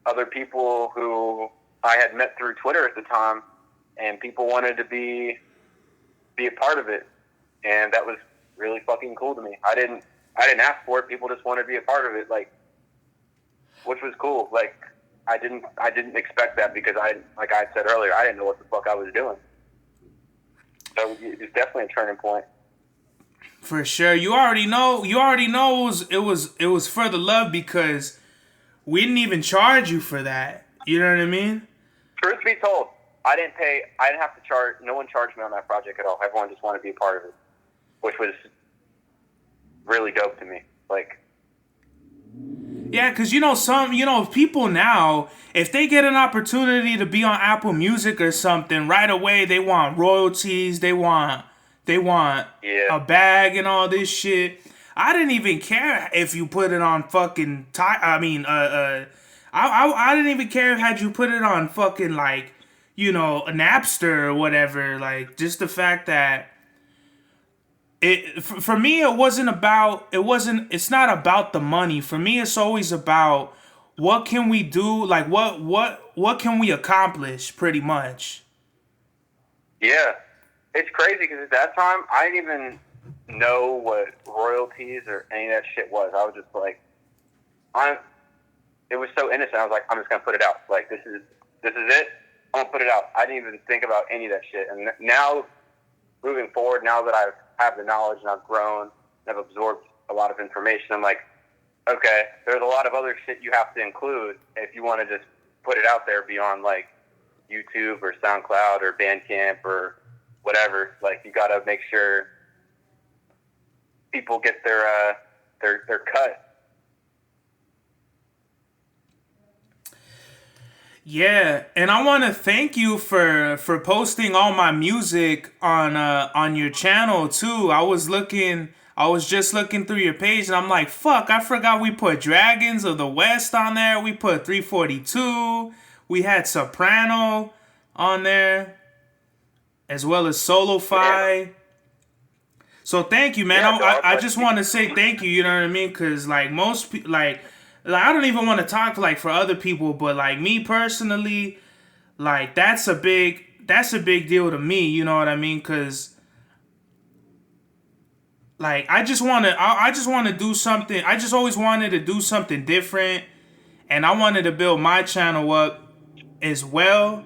other people who I had met through Twitter at the time, and people wanted to be a part of it, and that was really fucking cool to me. I didn't ask for it. People just wanted to be a part of it, like, which was cool. Like, I didn't expect that because like I said earlier, I didn't know what the fuck I was doing. So it's definitely a turning point. For sure. You already know it was for the love because we didn't even charge you for that. You know what I mean? Truth be told, I didn't have to charge. No one charged me on that project at all. Everyone just wanted to be a part of it, which was really dope to me. Like, yeah, because people now, if they get an opportunity to be on Apple Music or something, right away they want royalties, they want a bag and all this shit. I didn't even care if you put it on fucking I didn't even care had you put it on fucking like, a Napster or whatever. Like, just the fact that for me it's not about the money. For me, it's always about what can we do, like what can we accomplish, pretty much. Yeah, it's crazy because at that time I didn't even know what royalties or any of that shit was. I was just like, it was so innocent. I was like, I'm just gonna put it out. Like, this is it. I'm gonna put it out. I didn't even think about any of that shit. And now, moving forward, now that I have the knowledge and I've grown and I've absorbed a lot of information, I'm like, okay, there's a lot of other shit you have to include if you want to just put it out there beyond like YouTube or SoundCloud or Bandcamp or whatever. Like, you gotta make sure people get their cut. Yeah, and I want to thank you for posting all my music on your channel too. I was just looking through your page and I'm like, fuck, I forgot we put Dragons of the West on there. We put 342. We had Soprano on there, as well as Solo-Fi. Yeah. So thank you, man. Yeah, I just want to say thank you. You know what I mean? Because like most people, like I don't even want to talk like for other people, but like me personally, like that's a big deal to me. You know what I mean? Because like I just want to do something. I just always wanted to do something different, and I wanted to build my channel up as well,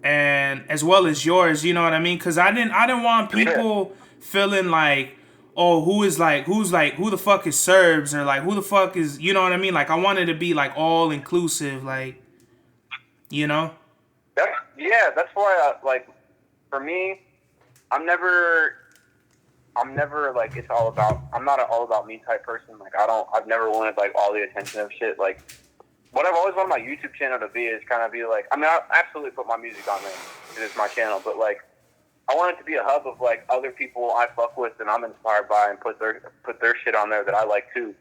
and as well as yours. You know what I mean? Because I didn't want people feeling like, oh, who the fuck is Serbs, or like who the fuck is, you know what I mean? Like, I wanted to be like all inclusive, like, you know. That's why like for me, I'm never like I'm not an all about me type person. Like, I've never wanted like all the attention of shit. Like, what I've always wanted my YouTube channel to be is kind of be like, I mean, I absolutely put my music on there because it's my channel, but like, I want it to be a hub of like other people I fuck with and I'm inspired by, and put their shit on there that I like too.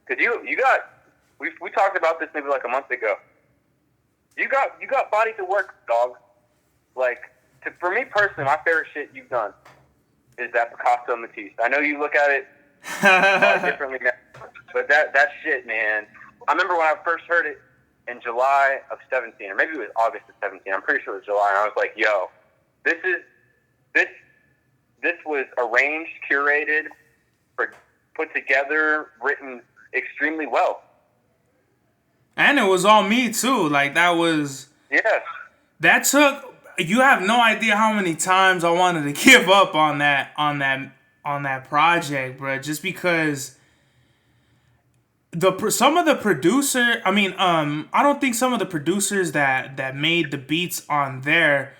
Cause we talked about this maybe like a month ago. You got body to work, dog. Like, for me personally, my favorite shit you've done is that Picasso Matisse. I know you look at it differently now, but that shit, man. I remember when I first heard it in July of 17, or maybe it was August of 17. I'm pretty sure it was July, and I was like, yo. This was arranged, curated, put together, written extremely well. And it was all me too. Like, that was... Yes. That took... You have no idea how many times I wanted to give up on that project, bro. Just because some of the producer... I mean, I don't think some of the producers that made the beats on there...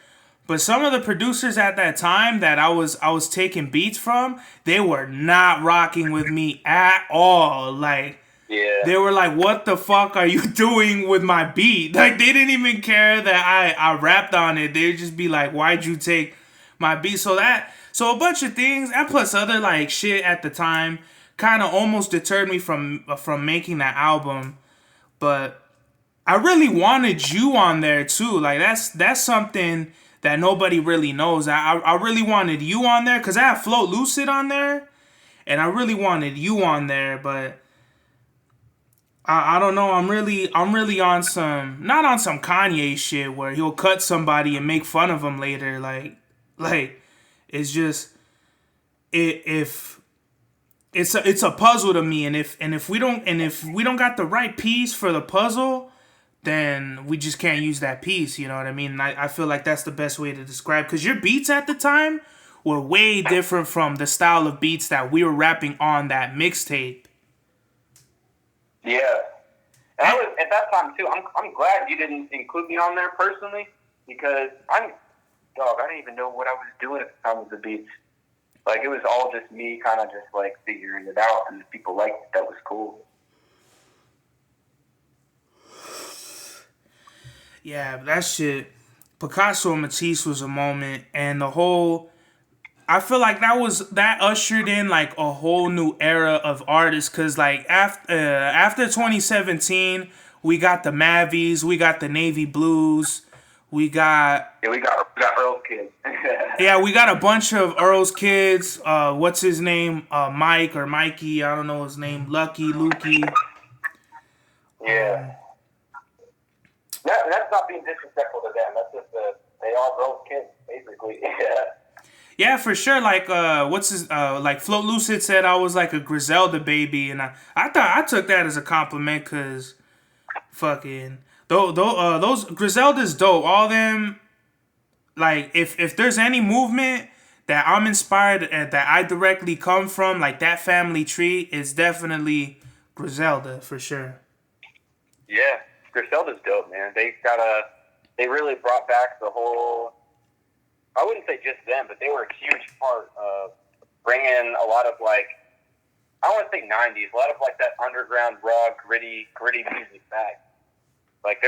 But some of the producers at that time that I was taking beats from, they were not rocking with me at all. Like, they were like, "What the fuck are you doing with my beat?" Like, they didn't even care that I rapped on it. They'd just be like, "Why'd you take my beat?" So a bunch of things, and plus other like shit at the time, kind of almost deterred me from making that album. But I really wanted you on there too. Like, that's something that nobody really knows. I really wanted you on there because I have Float Lucid on there, and I really wanted you on there, but I don't know. I'm really on some, not on some Kanye shit where he'll cut somebody and make fun of them later. Like it's just if it's a puzzle to me, and if we don't got the right piece for the puzzle, then we just can't use that piece, you know what I mean? And I feel like that's the best way to describe, because your beats at the time were way different from the style of beats that we were rapping on that mixtape. Yeah. And I was, at that time, too, I'm glad you didn't include me on there personally, because I didn't even know what I was doing at the time of the beats. Like, it was all just me kind of just, like, figuring it out, and if people liked it, that was cool. Yeah, that shit. Picasso and Matisse was a moment, and the whole. I feel like that ushered in like a whole new era of artists, cause like after 2017, we got the Mavies, we got the Navy Blues, we got we got Earl's Kids. yeah, we got a bunch of Earl's Kids. What's his name? Mike or Mikey? I don't know his name. Lucky, Lukey. Yeah. That's not being disrespectful to them. That's just they are Earl's Kids, basically. Yeah, for sure. Like, what's his? Like Float Lucid said, I was like a Griselda baby, and I thought I took that as a compliment, cause fucking those Griselda's dope. All them, like, if there's any movement that I'm inspired that I directly come from, like that family tree, is definitely Griselda for sure. Yeah, Griselda's dope, man. They really brought back the whole. I wouldn't say just them, but they were a huge part of bringing a lot of, like, I don't want to say 90s, a lot of, like, that underground, raw, gritty music back. Like,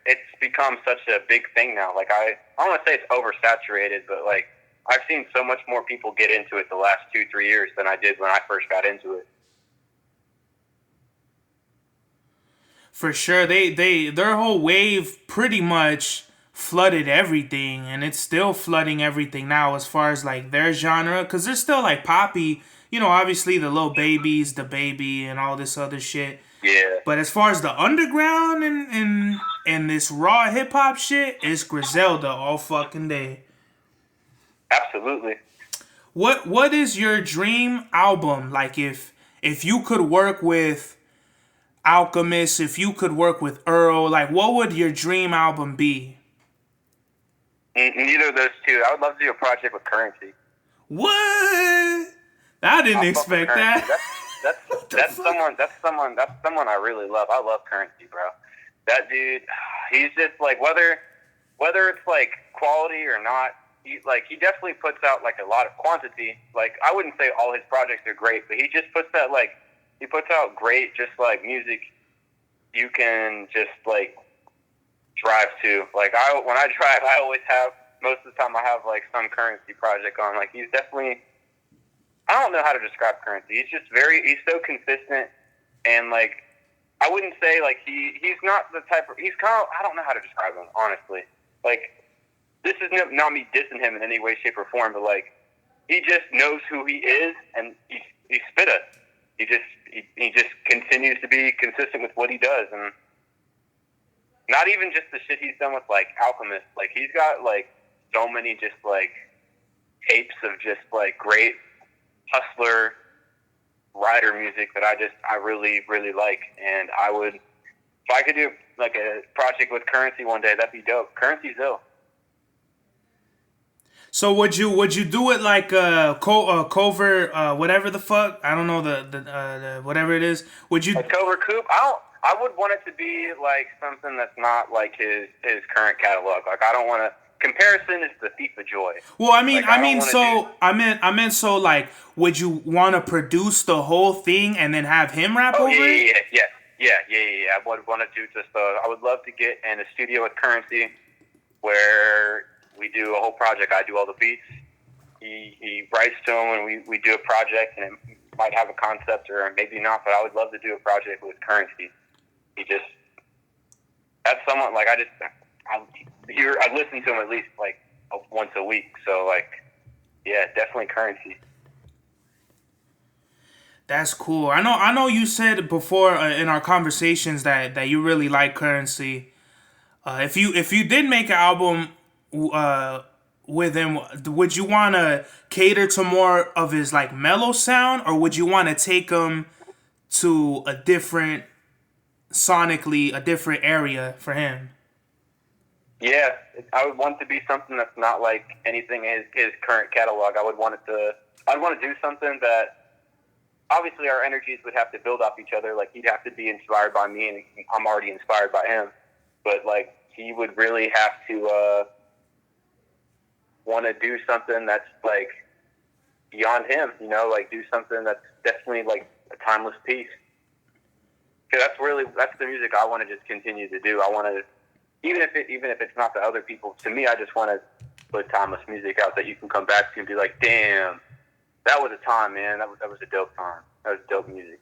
it's become such a big thing now. Like, I don't want to say it's oversaturated, but, like, I've seen so much more people get into it the last 2-3 years than I did when I first got into it. For sure, their whole wave pretty much flooded everything, and it's still flooding everything now as far as like their genre, because they're still like poppy, obviously the Lil Babies, the Baby, and all this other shit. Yeah. But as far as the underground and this raw hip hop shit, it's Griselda all fucking day. Absolutely. What is your dream album? Like, if you could work with Alchemist, if you could work with Earl, like, what would your dream album be? Neither of those two. I would love to do a project with Currency. What? I didn't expect that. That's someone I really love. I love Currency, bro. That dude, he's just like, whether it's like quality or not, he definitely puts out like a lot of quantity. Like, I wouldn't say all his projects are great, but he just puts that, like, he puts out great, just like music you can just like drive to. Like, when I drive, I always have, most of the time I have like some Currency project on. Like, he's definitely, I don't know how to describe Currency. He's so consistent, and like, I wouldn't say like he's not the type of, he's kind of, I don't know how to describe him, honestly. Like, this is not me dissing him in any way, shape, or form, but like, he just knows who he is, and he's spitta. He just continues to be consistent with what he does, and not even just the shit he's done with like Alchemist. Like, he's got like so many just like tapes of just like great hustler rider music that I really, really like. And if I could do like a project with Currency one day, that'd be dope. Currency's dope. So would you do it like cover whatever the fuck, I don't know, the whatever it is? Would you a cover coupe? I would want it to be like something that's not like his current catalog. Like, I don't want to. Comparison is the thief of joy. Well, I meant so like, would you want to produce the whole thing and then have him rap over it? Yeah. I would want to do just. I would love to get in a studio with Currency, where we do a whole project. I do all the beats. He writes to them, and we do a project, and it might have a concept or maybe not. But I would love to do a project with Currency. That's someone like I listen to him at least like once a week. So like, yeah, definitely Currency. That's cool. I know you said before in our conversations that you really like Currency. If you did make an album with him, would you want to cater to more of his like mellow sound, or would you want to take him to a different area for him? Yeah, I would want it to be something that's not like anything in his current catalog. I'd want to do something that obviously our energies would have to build off each other. Like, he'd have to be inspired by me, and I'm already inspired by him. But like, he would really have to want to do something that's like beyond him, you know, like do something that's definitely like a timeless piece. Because that's the music I want to just continue to do. I want to, even if it's not the other people, to me, I just want to put timeless music out that you can come back to and be like, damn, that was a time, man. That was a dope time. That was dope music.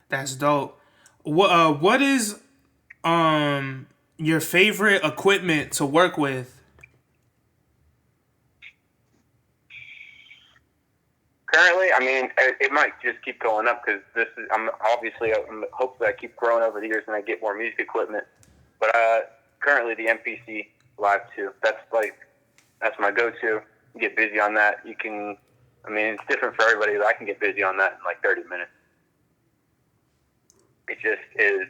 That's dope. What is your favorite equipment to work with? Currently, I mean, it might just keep going up because hopefully I keep growing over the years and I get more music equipment. But currently the MPC Live 2, that's my go-to. You get busy on that. It's different for everybody, but I can get busy on that in like 30 minutes. It just is.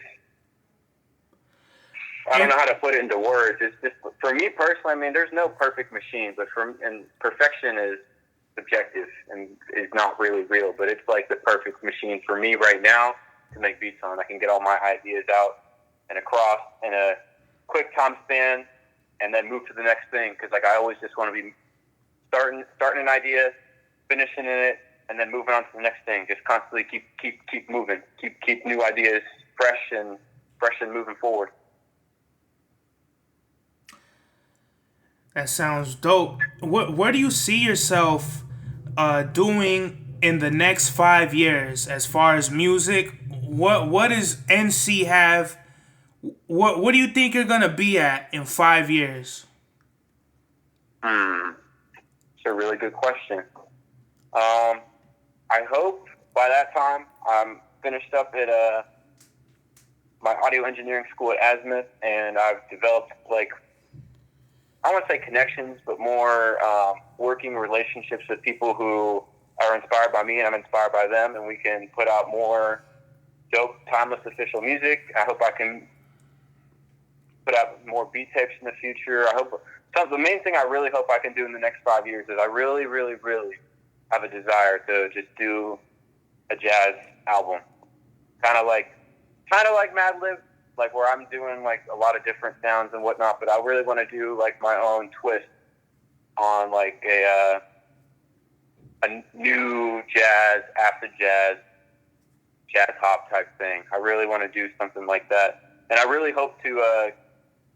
I don't know how to put it into words. It's just, for me personally, I mean, there's no perfect machine, and perfection is subjective and is not really real, but it's like the perfect machine for me right now to make beats on. I can get all my ideas out and across in a quick time span and then move to the next thing, because like I always just want to be starting an idea, finishing in it, and then moving on to the next thing. Just constantly keep moving, keep new ideas fresh and moving forward. That sounds dope. Where do you see yourself doing in the next 5 years as far as music? What does NC have? What do you think you're gonna be at in 5 years? It's a really good question. I hope by that time I'm finished up at my audio engineering school at Azimuth, and I've developed like, I don't want to say connections, but more working relationships with people who are inspired by me and I'm inspired by them, and we can put out more dope, timeless, official music. I hope I can put out more beat tapes in the future. The main thing I really hope I can do in the next 5 years is I really, really, really have a desire to just do a jazz album. Kind of like Mad Lib, like where I'm doing like a lot of different sounds and whatnot, but I really want to do like my own twist on like a new jazz, acid jazz hop type thing. I really want to do something like that. And I really hope to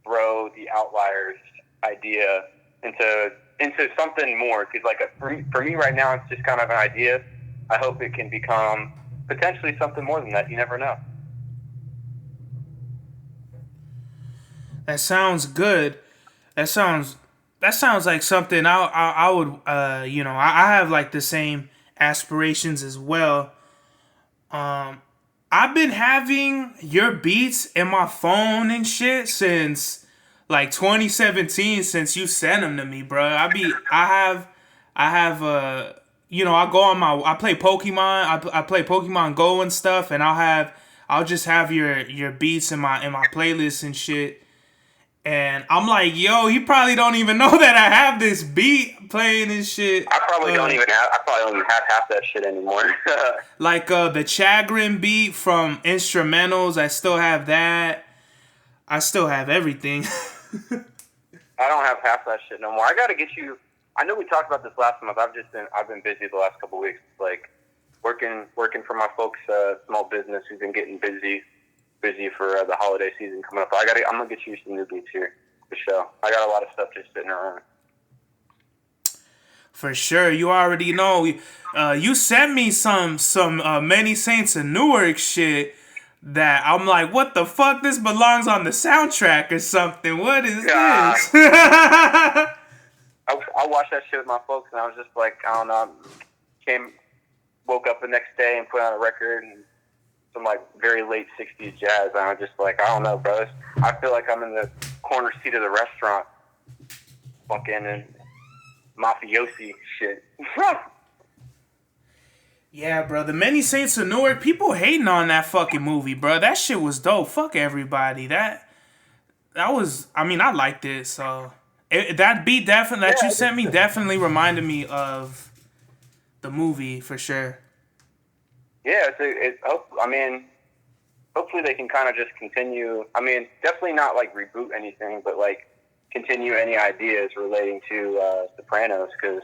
throw the Outliers idea into something more, because like for me right now it's just kind of an idea. I hope it can become potentially something more than that. You never know. That sounds good. That sounds like something I would I have like the same aspirations as well. I've been having your beats in my phone and shit since like 2017, since you sent them to me, bro. I go on I play Pokemon. I play Pokemon Go and stuff, and I'll just have your beats in my playlist and shit. And I'm like, yo, he probably don't even know that I have this beat playing and shit. I probably don't even have half that shit anymore. Like the Chagrin beat from Instrumentals, I still have that. I still have everything. I don't have half that shit no more. I gotta get you. I know we talked about this last month. I've been busy the last couple of weeks, like working for my folks' small business who's been getting busy for the holiday season coming up. I'm gonna get you some new beats here for sure. I got a lot of stuff just sitting around. For sure, you already know. You sent me some Many Saints of Newark shit that I'm like, what the fuck? This belongs on the soundtrack or something. What is this? I watched that shit with my folks, and I was just like, I don't know. Woke up the next day and put on a record and some like very late 60s jazz, and I'm just like, I don't know, bro. I feel like I'm in the corner seat of the restaurant, fucking and mafiosi shit. Yeah, bro. The Many Saints of Newark, people hating on that fucking movie, bro. That shit was dope. Fuck everybody. That was, I mean, I liked it. So that beat that you sent me definitely reminded me of the movie for sure. Yeah, I mean, hopefully they can kind of just continue. I mean, definitely not like reboot anything, but like continue any ideas relating to Sopranos, because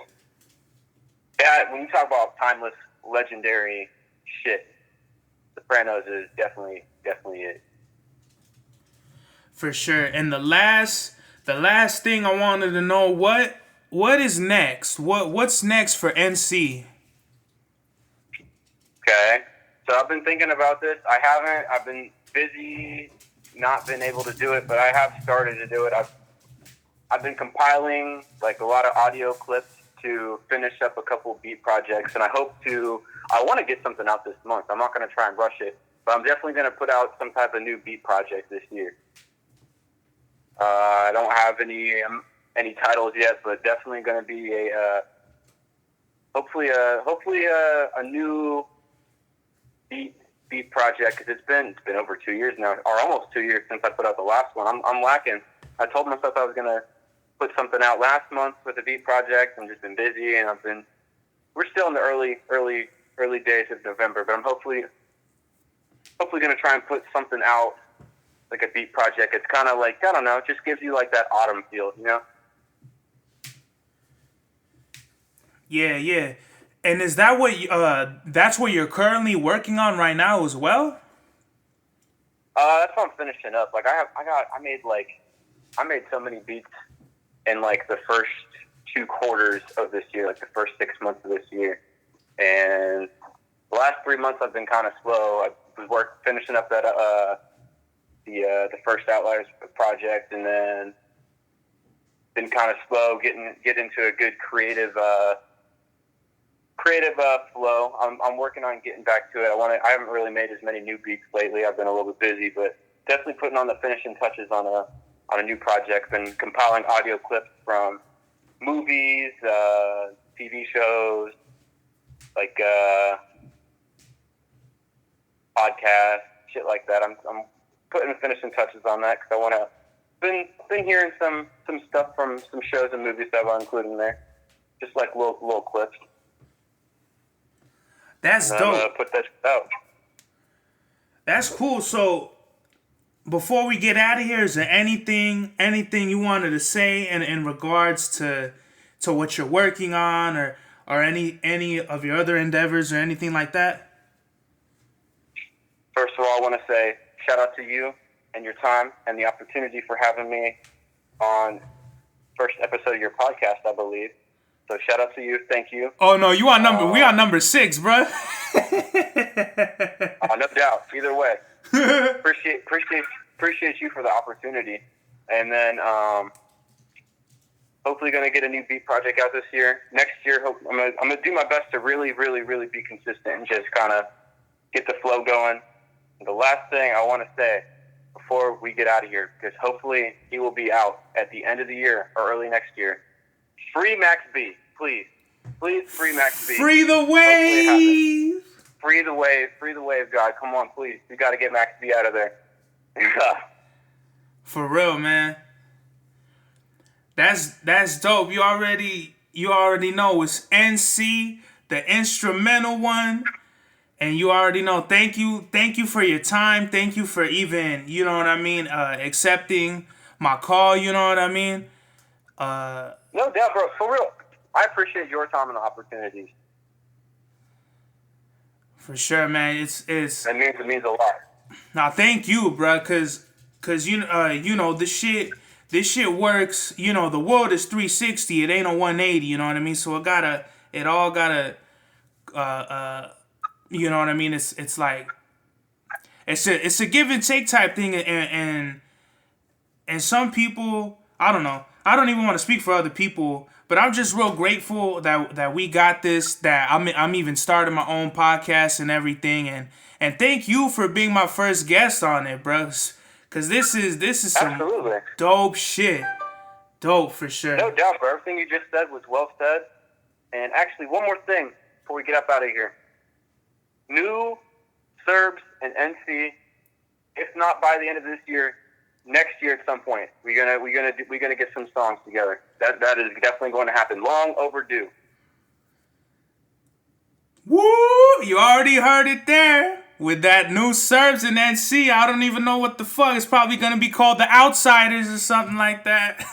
when you talk about timeless, legendary shit, Sopranos is definitely it. For sure. And the last thing I wanted to know, what is next? What's next for NC? Okay. So I've been thinking about this. I've been busy, not been able to do it, but I have started to do it. I've been compiling like a lot of audio clips to finish up a couple beat projects, and I want to get something out this month. I'm not going to try and rush it, but I'm definitely going to put out some type of new beat project this year. I don't have any titles yet, but definitely going to be hopefully a new beat project, because it's been over 2 years now, or almost 2 years since I put out the last one. I'm lacking. I told myself I was going to put something out last month with a beat project. I've just been busy, and we're still in the early days of November, but I'm hopefully going to try and put something out, like a beat project. It's kind of like, I don't know, it just gives you like that autumn feel, you know? Yeah. And is that that's what you're currently working on right now as well? That's what I'm finishing up. Like I made so many beats in like the first 2 quarters of this year, like the first 6 months of this year. And the last 3 months I've been kind of slow. I was finishing up that the first Outliers project, and then been kind of slow get into a good creative flow. I'm working on getting back to it. I haven't really made as many new beats lately. I've been a little bit busy, but definitely putting on the finishing touches on a new project. Been compiling audio clips from movies, TV shows, like podcasts, shit like that. I'm putting the finishing touches on that because I want to. Been hearing some stuff from some shows and movies that I'll include in there, just like little clips. That's dope. I'm gonna put that out. That's cool. So, before we get out of here, is there anything you wanted to say in regards to what you're working on, or any of your other endeavors or anything like that? First of all, I want to say shout out to you and your time and the opportunity for having me on first episode of your podcast, I believe. So shout out to you. Thank you. Oh no, you on we on number 6, bro. No doubt. Either way, appreciate you for the opportunity, and then hopefully gonna get a new beat project out this year. Next year, I'm gonna do my best to really be consistent and just kind of get the flow going. And the last thing I want to say before we get out of here, because hopefully he will be out at the end of the year or early next year. Free Max B, please. Please, free Max B. Free the wave. Free the wave, God. Come on, please. We got to get Max B out of there. For real, man. That's dope. You already know it's NC, the instrumental one. And you already know. Thank you for your time. Thank you for even, you know what I mean, accepting my call, you know what I mean? No doubt, bro. For real. I appreciate your time and the opportunities. For sure, man. It means a lot. Nah, thank you, bro, cause you know this shit works. You know, the world is 360. It ain't a 180. You know what I mean? So it all gotta you know what I mean? It's like it's a give and take type thing, and some people, I don't know. I don't even want to speak for other people, but I'm just real grateful that we got this. That I'm even starting my own podcast and everything, and thank you for being my first guest on it, bros. Cause this is some Absolutely. Dope shit. Dope for sure. No doubt, bro. Everything you just said was well said. And actually, one more thing before we get up out of here. New Serbs and NC, if not by the end of this year, next year at some point, we're gonna get some songs together. That is definitely going to happen. Long overdue. Woo! You already heard it there. with that new Serbs in NC, I don't even know what the fuck. It's probably gonna be called the Outsiders or something like that.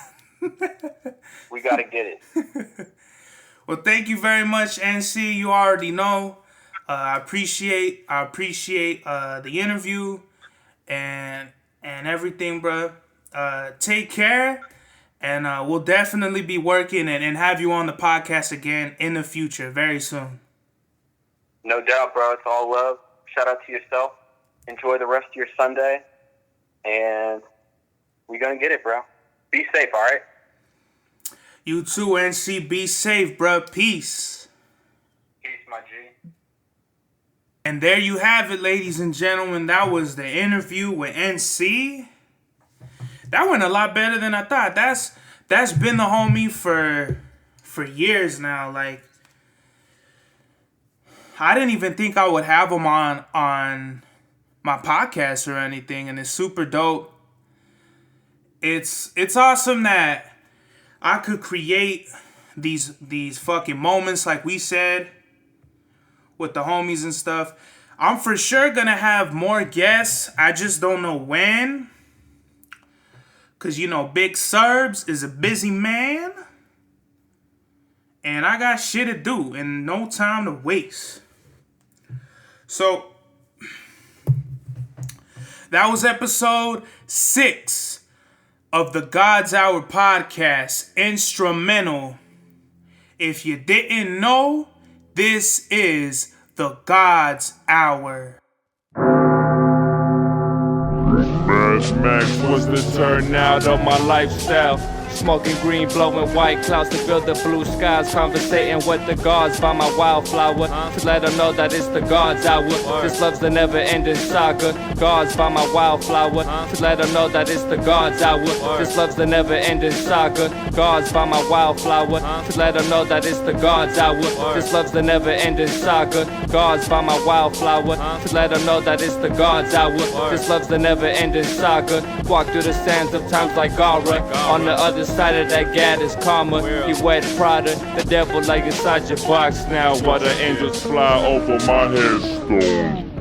We gotta get it. Well, thank you very much, NC. You already know. I appreciate the interview and everything, bro. Take care, and we'll definitely be working and have you on the podcast again in the future very soon. No doubt, bro. It's all love. Shout out to yourself. Enjoy the rest of your Sunday, and we're gonna get it, bro. Be safe, all right? You too, NC. Be safe, bro. Peace. Peace, my G. And there you have it, ladies and gentlemen. That was the interview with NC. That went a lot better than I thought. That's been the homie for years now. Like, I didn't even think I would have him on my podcast or anything, and it's super dope. It's awesome that I could create these fucking moments like we said with the homies and stuff. I'm for sure gonna have more guests. I just don't know when. Cause you know, Big Serbs is a busy man. And I got shit to do and no time to waste. So that was episode 6 of the God's Hour podcast, Instrumental. If you didn't know, this is the God's Hour. Mad Max was the turnout of my lifestyle. Smoking green, blowing white clouds to build the blue skies. Conversating with the gods by my wildflower to let them know that it's the God's hour. This love's the never-ending saga. Gods by my wildflower to let them know that it's the God's hour. This love's the never-ending saga. Gods by my wildflower to let them know that it's the God's hour. This love's the never-ending saga. Gods by my wildflower to let them know that it's the God's hour. This love's the never-ending saga. Walk through the sands of times like Gara. On the other side of that gad is karma. You wet Prada, the devil lay inside your box now while the angels fly over my headstone.